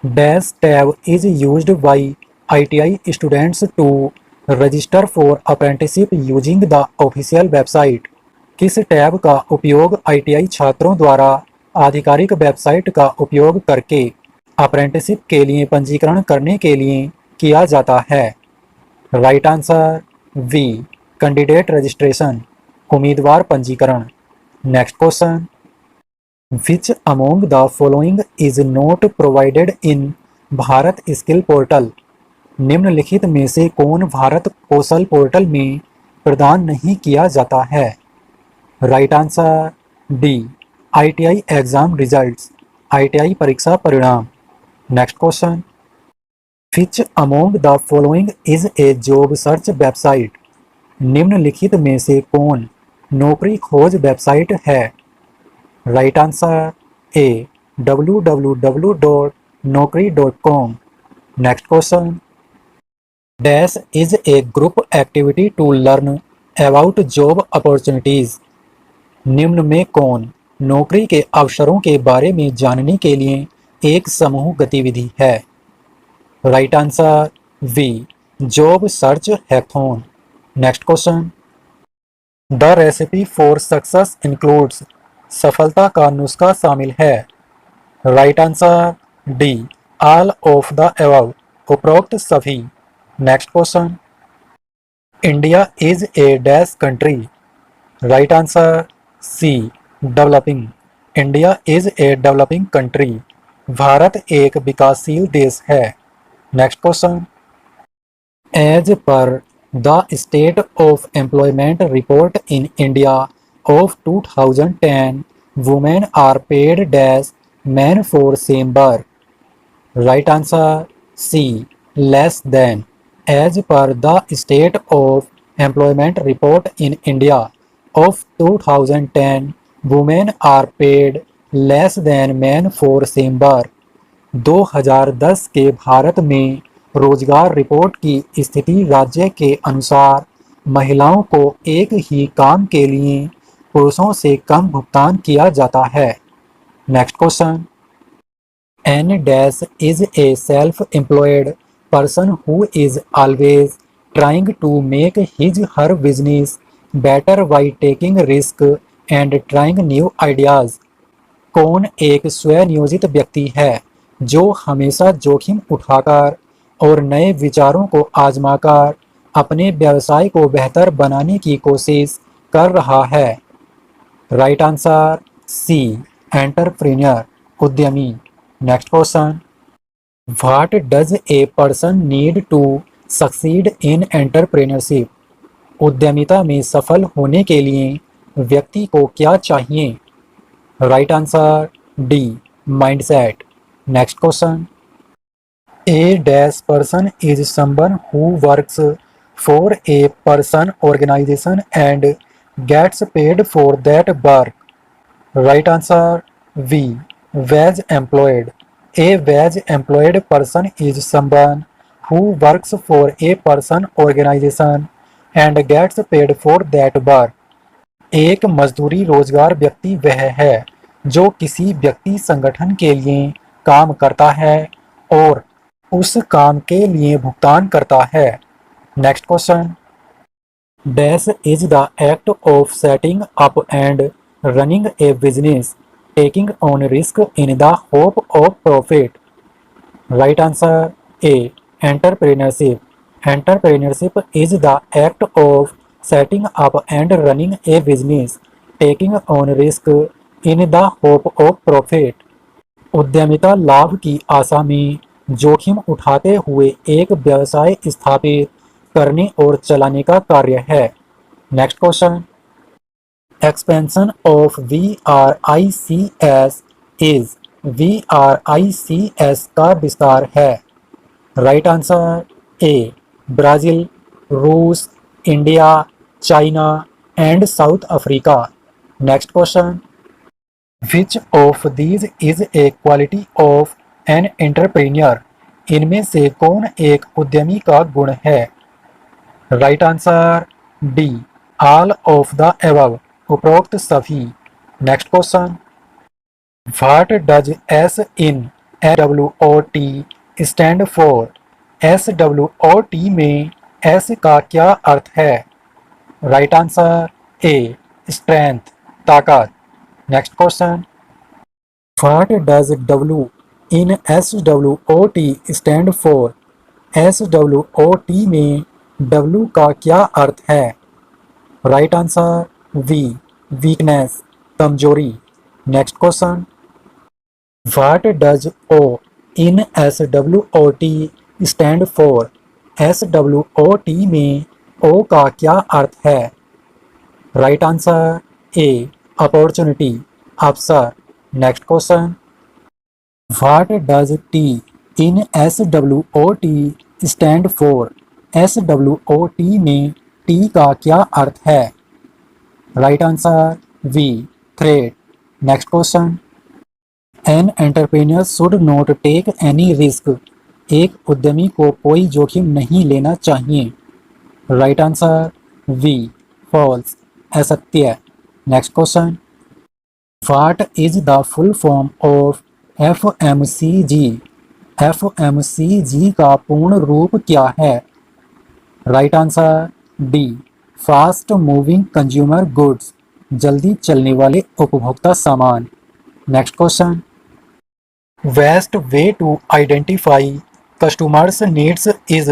dash tab is used by ITI students to register for apprenticeship using the official website. किस टैब का उपयोग ITI छात्रों द्वारा आधिकारिक वेबसाइट का उपयोग करके अप्रेंटिसशिप के लिए पंजीकरण करने के लिए किया जाता है? Right answer B, candidate registration, उम्मीदवार पंजीकरण। Next question, which among the following is not provided in Bharat skill portal? निम्नलिखित में से कौन भारत कौशल पोर्टल में प्रदान नहीं किया जाता है? Right answer D, ITI exam results, ITI परीक्षा परिणाम। Next question, which among the following is a job search website? निम्नलिखित में से कौन नौकरी खोज वेबसाइट है? Right answer A, www.naukri.com। Next question, dash is a group activity to learn about job opportunities. निम्न में कौन नौकरी के अवसरों के बारे में जानने के लिए एक समूह गतिविधि है? Right answer B, job search hackathon. Next question, the recipe for success includes. सफलता का नुस्खा शामिल है। Right answer D, all of the above, उपरोक्त सभी। Next question, India is a dash country. Right answer C, developing. India is a developing country. भारत एक विकासशील देश है। Next question, as per the state of employment report in India of 2010 women are paid dash man for same work. Right answer C, less than. As per the State of Employment Report in India of 2010, women are paid less than men for same work। 2010 के भारत में रोजगार रिपोर्ट की स्थिति राज्य के अनुसार महिलाओं को एक ही काम के लिए पुरुषों से कम भुगतान किया जाता है। Next question, N dash is a self-employed person who is always trying to make his her business better by taking risk and trying new ideas। कौन एक स्वनियोजित व्यक्ति है जो हमेशा जोखिम उठाकर और नए विचारों को आजमाकर अपने व्यवसाय को बेहतर बनाने की कोशिश कर रहा है? राइट आंसर सी, एंटरप्रेन्योर, उद्यमी। Next question, what does a person need to succeed in entrepreneurship? उद्यमिता में सफल होने के लिए व्यक्ति को क्या चाहिए? Right answer D, mindset. Next question, a dash person is someone who works for a person organization and gets paid for that work. Right answer B, wage employed। A wage employed person is someone who works for a person organization and gets paid for that work। एक मजदूरी रोजगार व्यक्ति वह है जो किसी व्यक्ति संगठन के लिए काम करता है और उस काम के लिए भुगतान करता है। Next question, dash is the act of setting up and running A business taking on risk in the hope of profit। Right answer A, entrepreneurship। Entrepreneurship is the act of setting up and running a business taking on risk in the hope of profit। उद्यमिता लाभ की आशा में जोखिम उठाते हुए एक व्यवसाय स्थापित करने और चलाने का कार्य है। Next question, expansion of VRICS is. VRICS का विस्तार है। राइट आंसर ए, ब्राजील, रूस, India, China and South Africa. Next question. Which of these is a quality of an entrepreneur? इनमें से कौन एक उद्यमी का गुण है? Right answer D, all of the above, उपरोक्त सभी। Next question. What does S in SWOT stand for? SWOT में एस का क्या अर्थ है? राइट आंसर ए, स्ट्रेंथ, ताकत। Next question. What does W in SWOT stand for? SWOT में डब्ल्यू का क्या अर्थ है? राइट आंसर वी, वीकनेस, कमजोरी। Next question. What does O in SWOT stand for? SWOT में ओ का क्या अर्थ है? राइट आंसर ए, अपॉर्चुनिटी, अवसर। Next question. What does T in SWOT stand for? SWOT में टी का क्या अर्थ है? Right answer B, threat. Next question. An entrepreneur should not take any risk. एक उद्यमी को कोई जोखिम नहीं लेना चाहिए। राइट आंसर वी, फॉल्स, असत्य। Next question. What is the full form of FMCG? FMCG का पूर्ण रूप क्या है? Right answer D, fast moving consumer goods, जल्दी चलने वाले उपभोक्ता सामान। Next question. Best way to identify customers needs is?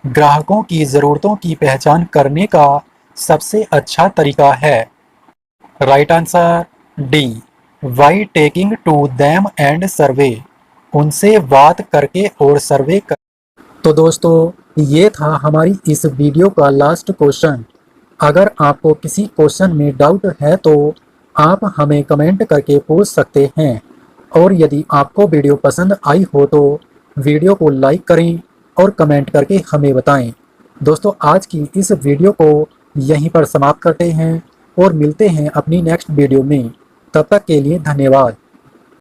ग्राहकों की ज़रूरतों की पहचान करने का सबसे अच्छा तरीका है। Right answer D, by talking to them and survey, उनसे बात करके और सर्वे कर। तो दोस्तों, ये था हमारी इस वीडियो का लास्ट क्वेश्चन। अगर आपको किसी क्वेश्चन में डाउट है तो आप हमें कमेंट करके पूछ सकते हैं, और यदि आपको वीडियो पसंद आई हो तो वीडियो को लाइक करें और कमेंट करके हमें बताएं। दोस्तों, आज की इस वीडियो को यहीं पर समाप्त करते हैं और मिलते हैं अपनी नेक्स्ट वीडियो में। तब तक के लिए धन्यवाद।